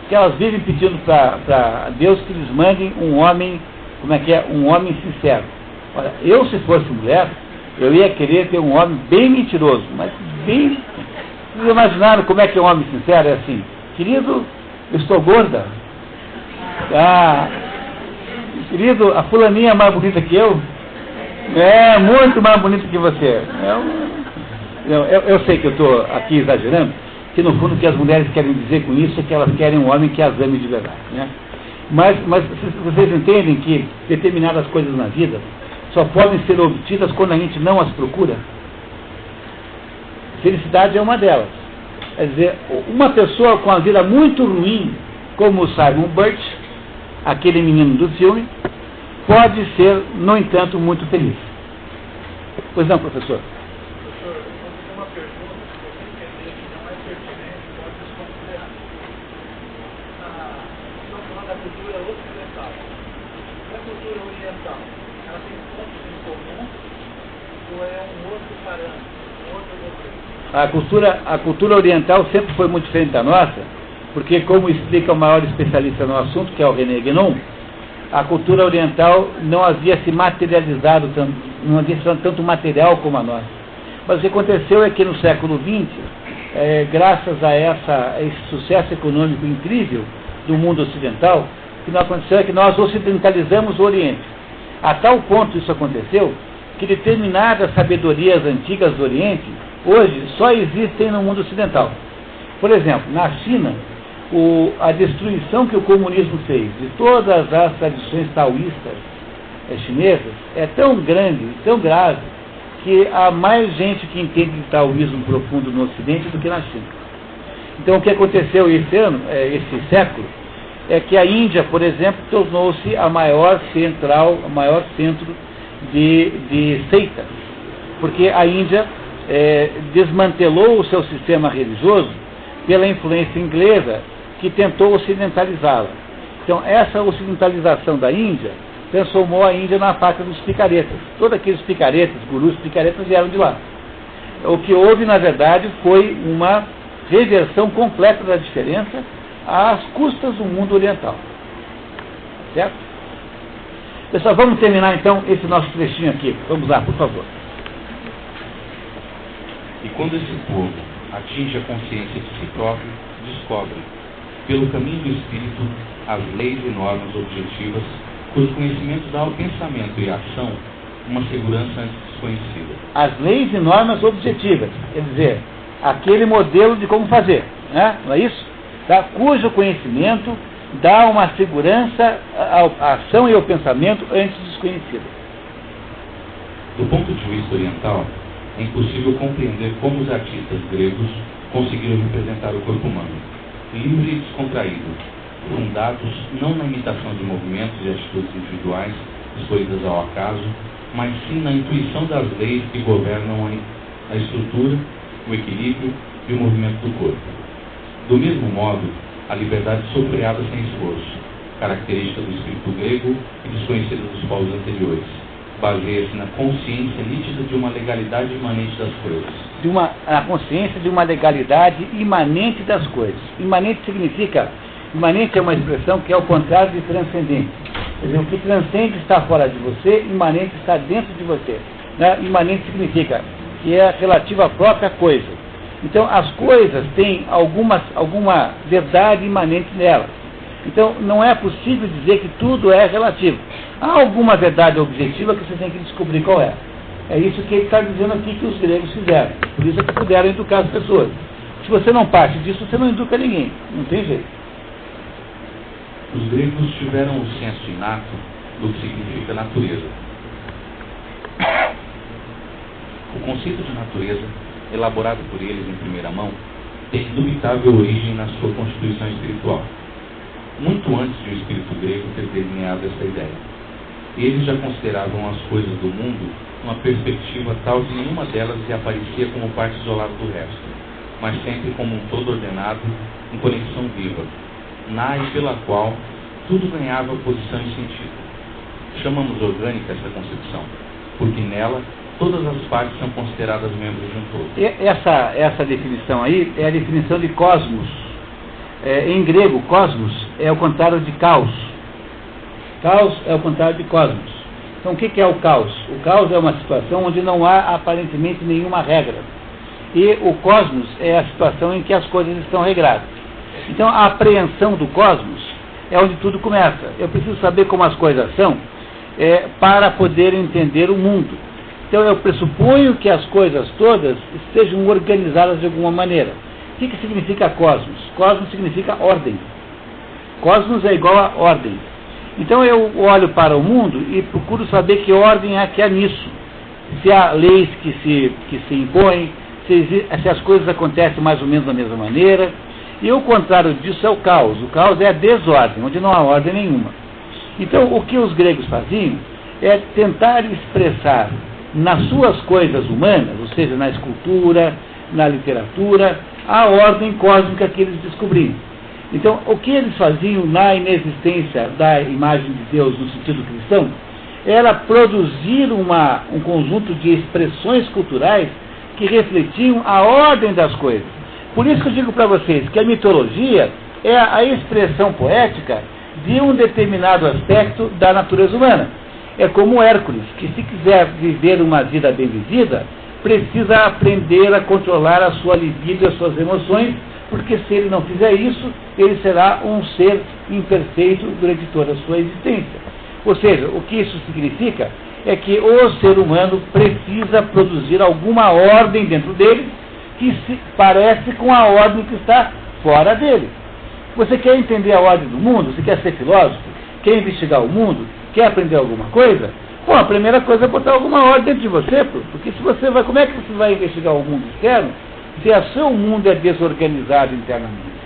que elas vivem pedindo para Deus que lhes mandem um homem, um homem sincero. Olha, eu se fosse mulher, eu ia querer ter um homem bem mentiroso, mas bem... Vocês imaginaram como é que é um homem sincero? É assim, querido, eu estou gorda. Querido, a fulaninha é mais bonita que eu. É, muito mais bonita que você. Eu sei que eu estou aqui exagerando, que no fundo o que as mulheres querem dizer com isso é que elas querem um homem que as ame de verdade, né? Mas vocês entendem que determinadas coisas na vida só podem ser obtidas quando a gente não as procura? Felicidade é uma delas. Quer dizer, uma pessoa com a vida muito ruim, como o Simon Birch, aquele menino do filme, pode ser, no entanto, muito feliz. Pois não, professor? Professor, eu vou fazer uma pergunta que você entender que não é pertinente, pode desconsiderar. Estou falando da cultura ocidental. A cultura oriental, ela tem pontos em comum ou é um outro parâmetro, um outro modelo? A cultura oriental sempre foi muito diferente da nossa, porque, como explica o maior especialista no assunto, que é o René Guénon, a cultura oriental não havia se materializado, não havia sido tanto material como a nossa. Mas o que aconteceu é que no século XX, graças a esse sucesso econômico incrível do mundo ocidental, o que aconteceu é que nós ocidentalizamos o Oriente. A tal ponto isso aconteceu, que determinadas sabedorias antigas do Oriente, hoje, só existem no mundo ocidental. Por exemplo, na China, a destruição que o comunismo fez de todas as tradições taoístas chinesas é tão grande, tão grave, que há mais gente que entende de taoísmo profundo no Ocidente do que na China. Então, o que aconteceu esse século, é que a Índia, por exemplo, tornou-se a maior centro de seitas, porque a Índia desmantelou o seu sistema religioso pela influência inglesa que tentou ocidentalizá-la. Então, essa ocidentalização da Índia transformou a Índia na pátria dos picaretas. Todos aqueles picaretas, gurus picaretas, vieram de lá. O que houve, na verdade, foi uma reversão completa da diferença às custas do mundo oriental. Certo? Pessoal, vamos terminar então esse nosso trechinho aqui. Vamos lá, por favor. E quando esse povo atinge a consciência de si próprio, descobre, pelo caminho do espírito, as leis e normas objetivas, cujo conhecimento dá ao pensamento e à ação uma segurança antes desconhecida. As leis e normas objetivas, quer dizer, aquele modelo de como fazer, né? Não é isso? Tá? Cujo conhecimento dá uma segurança à ação e ao pensamento antes desconhecida. Do ponto de vista oriental, é impossível compreender como os artistas gregos conseguiram representar o corpo humano, livre e descontraído, fundados não na imitação de movimentos e atitudes individuais escolhidas ao acaso, mas sim na intuição das leis que governam a estrutura, o equilíbrio e o movimento do corpo. Do mesmo modo, a liberdade sofreada sem esforço, característica do espírito grego e desconhecida dos povos anteriores, baseia-se na consciência nítida de uma legalidade imanente das coisas. A consciência de uma legalidade imanente das coisas. Imanente significa... Imanente é uma expressão que é o contrário de transcendente. Quer dizer, o que transcende está fora de você, imanente está dentro de você. Né? Imanente significa que é relativo à própria coisa. Então, as coisas têm alguma verdade imanente nelas. Então, não é possível dizer que tudo é relativo. Há alguma verdade objetiva que você tem que descobrir qual é. É isso que ele está dizendo aqui que os gregos fizeram. Por isso é que puderam educar as pessoas. Se você não parte disso, você não educa ninguém. Não tem jeito. Os gregos tiveram o senso inato do que significa natureza. O conceito de natureza, elaborado por eles em primeira mão, tem indubitável origem na sua constituição espiritual, muito antes de o espírito grego ter delineado essa ideia. Eles já consideravam as coisas do mundo numa perspectiva tal que nenhuma delas lhe aparecia como parte isolada do resto, mas sempre como um todo ordenado, em conexão viva, na e pela qual tudo ganhava posição e sentido. Chamamos orgânica essa concepção, porque nela todas as partes são consideradas membros de um todo. Essa definição aí é a definição de cosmos. Em grego, cosmos é o contrário de caos. Caos é o contrário de cosmos. Então, o que é o caos? O caos é uma situação onde não há aparentemente nenhuma regra. E o cosmos é a situação em que as coisas estão regradas. Então, a apreensão do cosmos é onde tudo começa. Eu preciso saber como as coisas são para poder entender o mundo. Então, eu pressuponho que as coisas todas estejam organizadas de alguma maneira. O que significa cosmos? Cosmos significa ordem. Cosmos é igual a ordem. Então, eu olho para o mundo e procuro saber que ordem é que há nisso. Se há leis que se impõem, se as coisas acontecem mais ou menos da mesma maneira. E o contrário disso é o caos. O caos é a desordem, onde não há ordem nenhuma. Então, o que os gregos faziam é tentar expressar nas suas coisas humanas, ou seja, na escultura, na literatura, a ordem cósmica que eles descobriam. Então, o que eles faziam na inexistência da imagem de Deus no sentido cristão era produzir um conjunto de expressões culturais que refletiam a ordem das coisas. Por isso que eu digo para vocês que a mitologia é a expressão poética de um determinado aspecto da natureza humana. É como Hércules, que se quiser viver uma vida bem vivida, precisa aprender a controlar a sua libido e as suas emoções, porque se ele não fizer isso, ele será um ser imperfeito durante toda a sua existência. Ou seja, o que isso significa é que o ser humano precisa produzir alguma ordem dentro dele que se parece com a ordem que está fora dele. Você quer entender a ordem do mundo? Você quer ser filósofo? Quer investigar o mundo? Quer aprender alguma coisa? Bom, a primeira coisa é botar alguma ordem dentro de você, porque se você vai, como é que você vai investigar o mundo externo se o seu mundo é desorganizado internamente?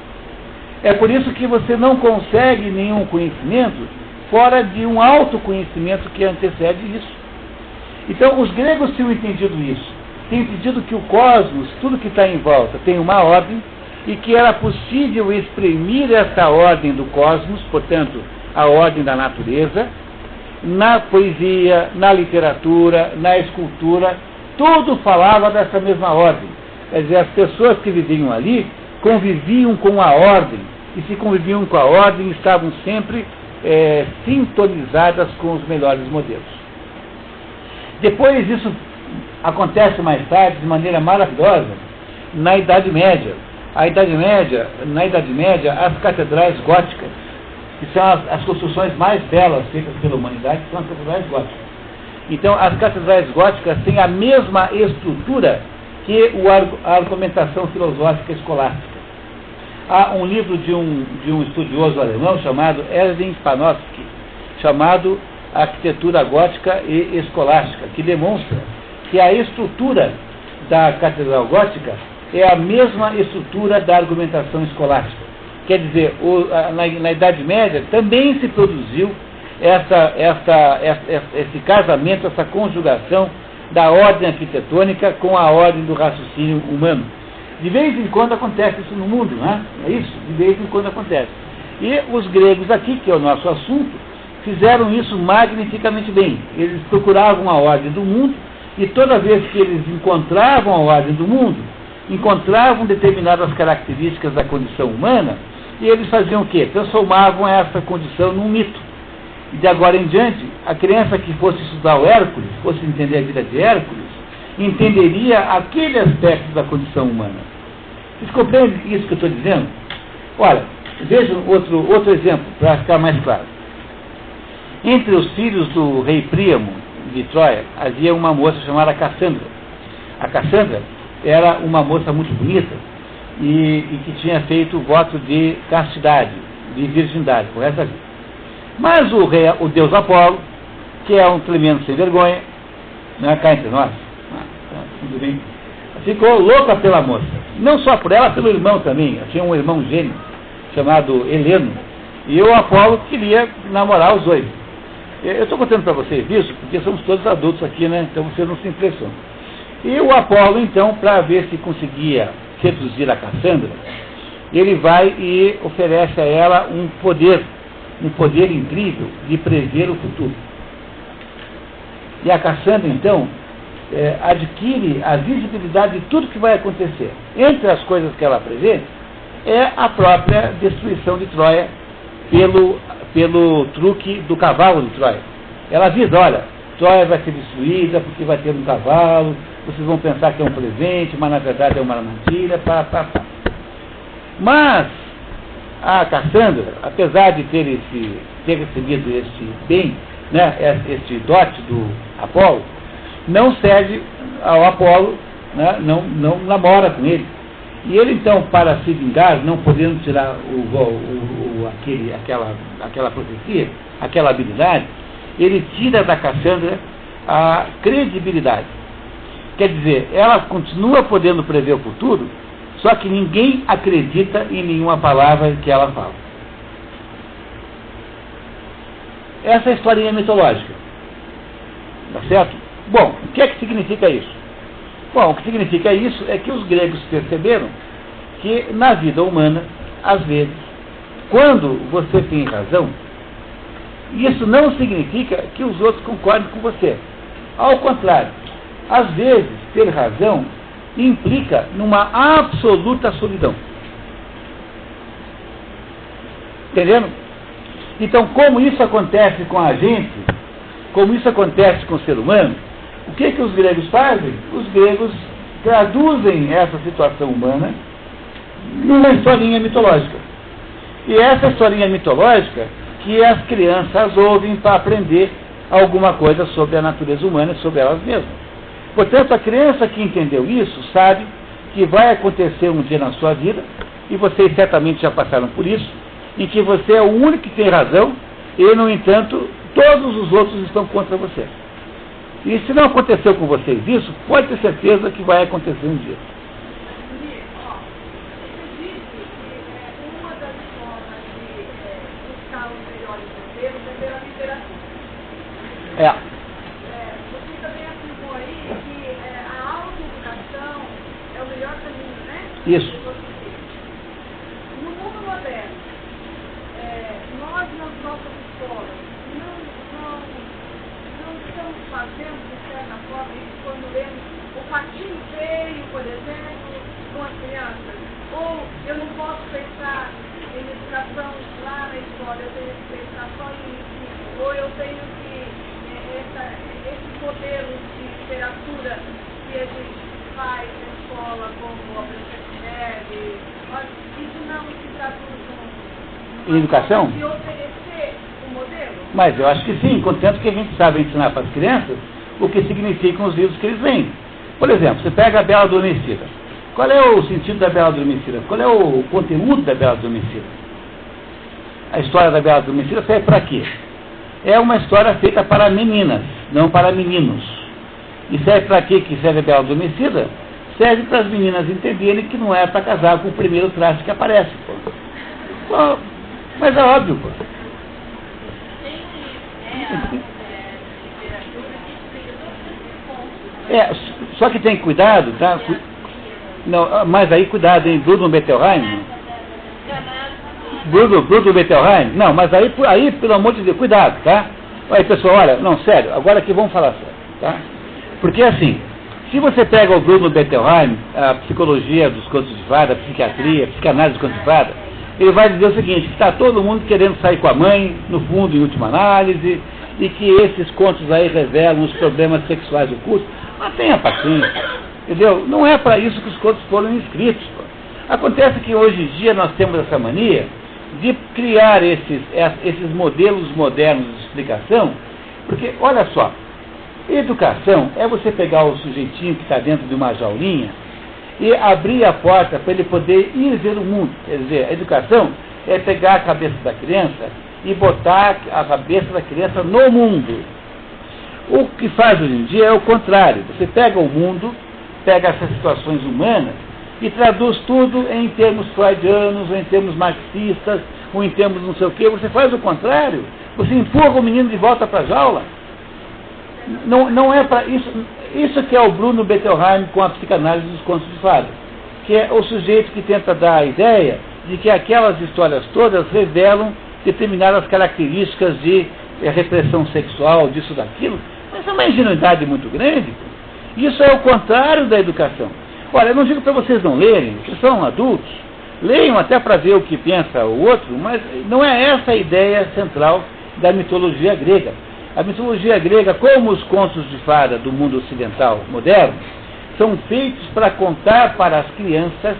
É por isso que você não consegue nenhum conhecimento fora de um autoconhecimento que antecede isso. Então, os gregos tinham entendido isso. Tinham entendido que o cosmos, tudo que está em volta, tem uma ordem. e que era possível exprimir essa ordem do cosmos, portanto, a ordem da natureza, na poesia, na literatura, na escultura, tudo falava dessa mesma ordem. Quer dizer, as pessoas que viviam ali conviviam com a ordem, e se conviviam com a ordem, estavam sempre sintonizadas com os melhores modelos. Depois isso acontece mais tarde de maneira maravilhosa na Idade Média. Na Idade Média, as catedrais góticas, que são as construções mais belas feitas pela humanidade, são as catedrais góticas. Então, as catedrais góticas têm a mesma estrutura que a argumentação filosófica escolástica. Há um livro de um estudioso alemão chamado Erwin Panofsky, chamado Arquitetura Gótica e Escolástica, que demonstra que a estrutura da catedral gótica é a mesma estrutura da argumentação escolástica. Quer dizer, na Idade Média também se produziu esse casamento, essa conjugação da ordem arquitetônica com a ordem do raciocínio humano. De vez em quando acontece isso no mundo, não é? É isso? De vez em quando acontece. E os gregos aqui, que é o nosso assunto, fizeram isso magnificamente bem. Eles procuravam a ordem do mundo, e toda vez que eles encontravam a ordem do mundo, encontravam determinadas características da condição humana, e eles faziam o quê? Transformavam essa condição num mito. E de agora em diante, a criança que fosse estudar o Hércules, fosse entender a vida de Hércules, entenderia aquele aspecto da condição humana. Vocês compreendem isso que eu estou dizendo? Olha, vejam outro exemplo, para ficar mais claro. Entre os filhos do rei Príamo de Troia, havia uma moça chamada Cassandra. A Cassandra era uma moça muito bonita e que tinha feito o voto de castidade, de virgindade, por essa vida. Mas o deus Apolo, que é um tremendo sem vergonha, não é cá entre nós, tudo bem, ficou louca pela moça. Não só por ela, pelo irmão também. Eu tinha um irmão gêmeo chamado Heleno, e o Apolo queria namorar os dois. Eu estou contando para vocês isso, porque somos todos adultos aqui, né? Então vocês não se impressionam. E o Apolo, então, para ver se conseguia seduzir a Cassandra, ele vai e oferece a ela um poder incrível de prever o futuro. E a Cassandra, então, adquire a visibilidade de tudo que vai acontecer. Entre as coisas que ela prevê, é a própria destruição de Troia pelo truque do cavalo de Troia. Ela avisa, olha, Troia vai ser destruída porque vai ter um cavalo, vocês vão pensar que é um presente, mas na verdade é uma armadilha, Mas a Cassandra, apesar de ter recebido este bem, né, este dote do Apolo, não cede ao Apolo, né, não namora com ele. E ele, então, para se vingar, não podendo tirar aquela profecia, aquela habilidade, ele tira da Cassandra a credibilidade. Quer dizer, ela continua podendo prever o futuro, só que ninguém acredita em nenhuma palavra que ela fala. Essa é a historinha mitológica. Tá certo? Bom, o que é que significa isso? Bom, o que significa isso é que os gregos perceberam que na vida humana, às vezes, quando você tem razão, isso não significa que os outros concordem com você. Ao contrário, às vezes, ter razão implica numa absoluta solidão. Entendendo? Então, como isso acontece com a gente, como isso acontece com o ser humano, o que os gregos fazem? Os gregos traduzem essa situação humana numa historinha mitológica. E essa historinha mitológica que as crianças ouvem para aprender alguma coisa sobre a natureza humana e sobre elas mesmas. Portanto, a criança que entendeu isso sabe que vai acontecer um dia na sua vida, e vocês certamente já passaram por isso, em que você é o único que tem razão e, no entanto, todos os outros estão contra você. E se não aconteceu com vocês isso, pode ter certeza que vai acontecer um dia. Uma das formas de buscar os melhores modelos é pela literatura. Você também afirmou aí que a autoeducação é o melhor caminho, né? Isso. nossas escolas não estamos fazendo, de certa forma, isso quando lemos o Patinho Feio, por exemplo, com as crianças? Ou eu não posso pensar em educação lá na escola, eu tenho que pensar só em ensino, ou eu tenho que, esses modelos de literatura que a gente faz na escola, como a Branca de Neve, isso não se traduz em educação? De oferecer um modelo? Mas eu acho que sim, contanto que a gente sabe ensinar para as crianças o que significam os livros que eles leem. Por exemplo, você pega a Bela Adormecida. Qual é o sentido da Bela Adormecida? Qual é o conteúdo da Bela Adormecida? A história da Bela Adormecida serve para quê? É uma história feita para meninas, não para meninos. E serve para quê que serve a Bela Adormecida? Serve para as meninas entenderem que não é para casar com o primeiro traste que aparece. Pô, mas é óbvio, pô. Só que tem cuidado, tá? Não, mas aí cuidado, hein? Bruno Bettelheim. Bruno Bettelheim. Não, mas aí, pelo amor de Deus, cuidado, tá? Aí, pessoal, olha, não, sério, agora aqui vamos falar sério, tá? Porque assim, se você pega o Bruno Bettelheim, a psicologia dos contos de fada, a psiquiatria, a psicanálise dos contos de fada, ele vai dizer o seguinte, que está todo mundo querendo sair com a mãe, no fundo, em última análise, e que esses contos aí revelam os problemas sexuais ocultos. Mas tenha paciência, entendeu? Não é para isso que os contos foram escritos. Pô. Acontece que hoje em dia nós temos essa mania de criar esses modelos modernos de explicação, porque, olha só, educação é você pegar o sujeitinho que está dentro de uma jaulinha e abrir a porta para ele poder ir ver o mundo. Quer dizer, a educação é pegar a cabeça da criança e botar a cabeça da criança no mundo. O que faz hoje em dia é o contrário. Você pega o mundo, pega essas situações humanas e traduz tudo em termos freudianos, ou em termos marxistas, ou em termos não sei o quê. Você faz o contrário. Você empurra o menino de volta para a jaula. Não é para isso. Isso que é o Bruno Bettelheim com a psicanálise dos contos de fada, que é o sujeito que tenta dar a ideia de que aquelas histórias todas revelam determinadas características de repressão sexual, disso, daquilo. Mas é uma ingenuidade muito grande. Isso é o contrário da educação. Olha, eu não digo para vocês não lerem, vocês são adultos, leiam até para ver o que pensa o outro, mas não é essa a ideia central da mitologia grega. A mitologia grega, como os contos de fada do mundo ocidental moderno, são feitos para contar para as crianças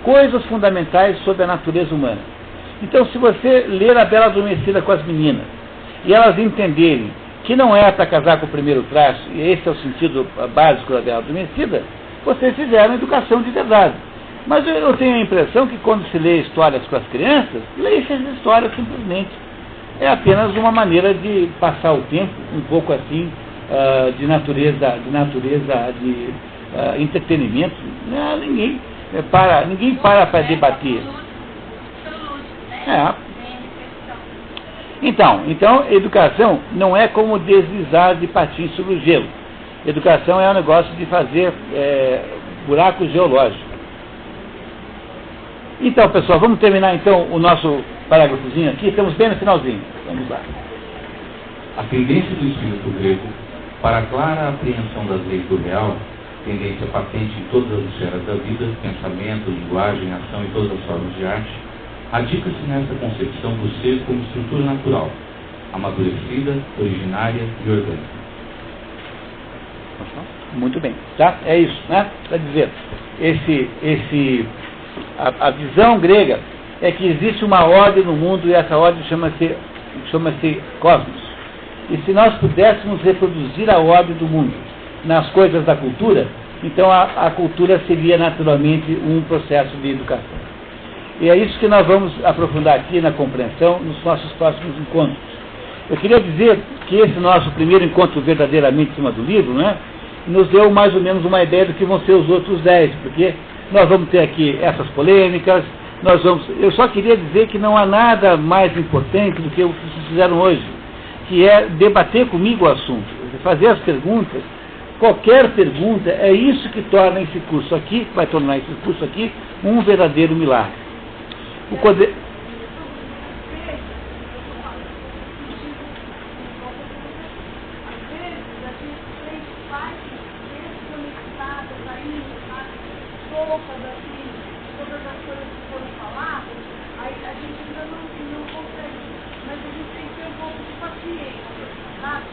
coisas fundamentais sobre a natureza humana. Então, se você ler a Bela Adormecida com as meninas, e elas entenderem que não é para casar com o primeiro traço, e esse é o sentido básico da Bela Adormecida, vocês fizeram educação de verdade. Mas eu tenho a impressão que quando se lê histórias com as crianças, lê essas histórias simplesmente. É apenas uma maneira de passar o tempo, um pouco assim, de natureza de entretenimento. Ninguém para debater. Então, educação não é como deslizar de patins sobre o gelo. Educação é um negócio de fazer buraco geológico. Então, pessoal, vamos terminar então o nosso parágrafozinho aqui. Estamos bem no finalzinho. Vamos lá. A tendência do espírito grego para a clara apreensão das leis do real, tendência patente em todas as esferas da vida, pensamento, linguagem, ação e todas as formas de arte, radica-se nessa concepção do ser como estrutura natural, amadurecida, originária e orgânica. Muito bem, tá? É isso, né? Para dizer, a visão grega é que existe uma ordem no mundo e essa ordem chama-se cosmos. E se nós pudéssemos reproduzir a ordem do mundo nas coisas da cultura, então a cultura seria naturalmente um processo de educação. E é isso que nós vamos aprofundar aqui na compreensão nos nossos próximos encontros. Eu queria dizer que esse nosso primeiro encontro verdadeiramente em cima do livro, né, nos deu mais ou menos uma ideia do que vão ser os outros 10, porque nós vamos ter aqui essas polêmicas, eu só queria dizer que não há nada mais importante do que o que vocês fizeram hoje, que é debater comigo o assunto, fazer as perguntas. Qualquer pergunta é isso que torna esse curso aqui, vai tornar esse curso aqui um verdadeiro milagre. paciência, sabe?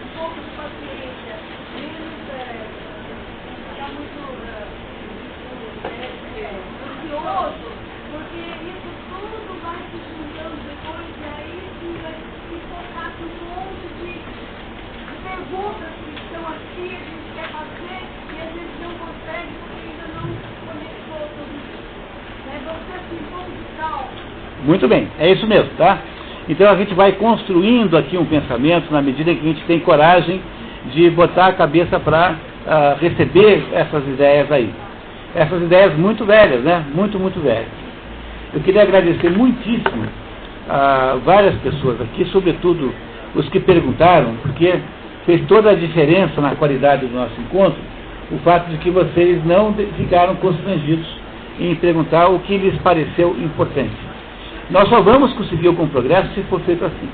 Um pouco de paciência, menos ficar muito ansioso, porque isso tudo vai se juntando depois e aí sim vai se focar com um monte de perguntas que estão aqui, a gente quer fazer e a gente não consegue porque ainda não conectou tudo isso. Você assim, vamos de calma. Muito bem, é isso mesmo, tá? Então a gente vai construindo aqui um pensamento na medida em que a gente tem coragem de botar a cabeça para receber essas ideias aí. Essas ideias muito velhas, né? Muito, muito velhas. Eu queria agradecer muitíssimo a várias pessoas aqui, sobretudo os que perguntaram, porque fez toda a diferença na qualidade do nosso encontro, o fato de que vocês não ficaram constrangidos em perguntar o que lhes pareceu importante. Nós só vamos conseguir algum progresso se for feito assim.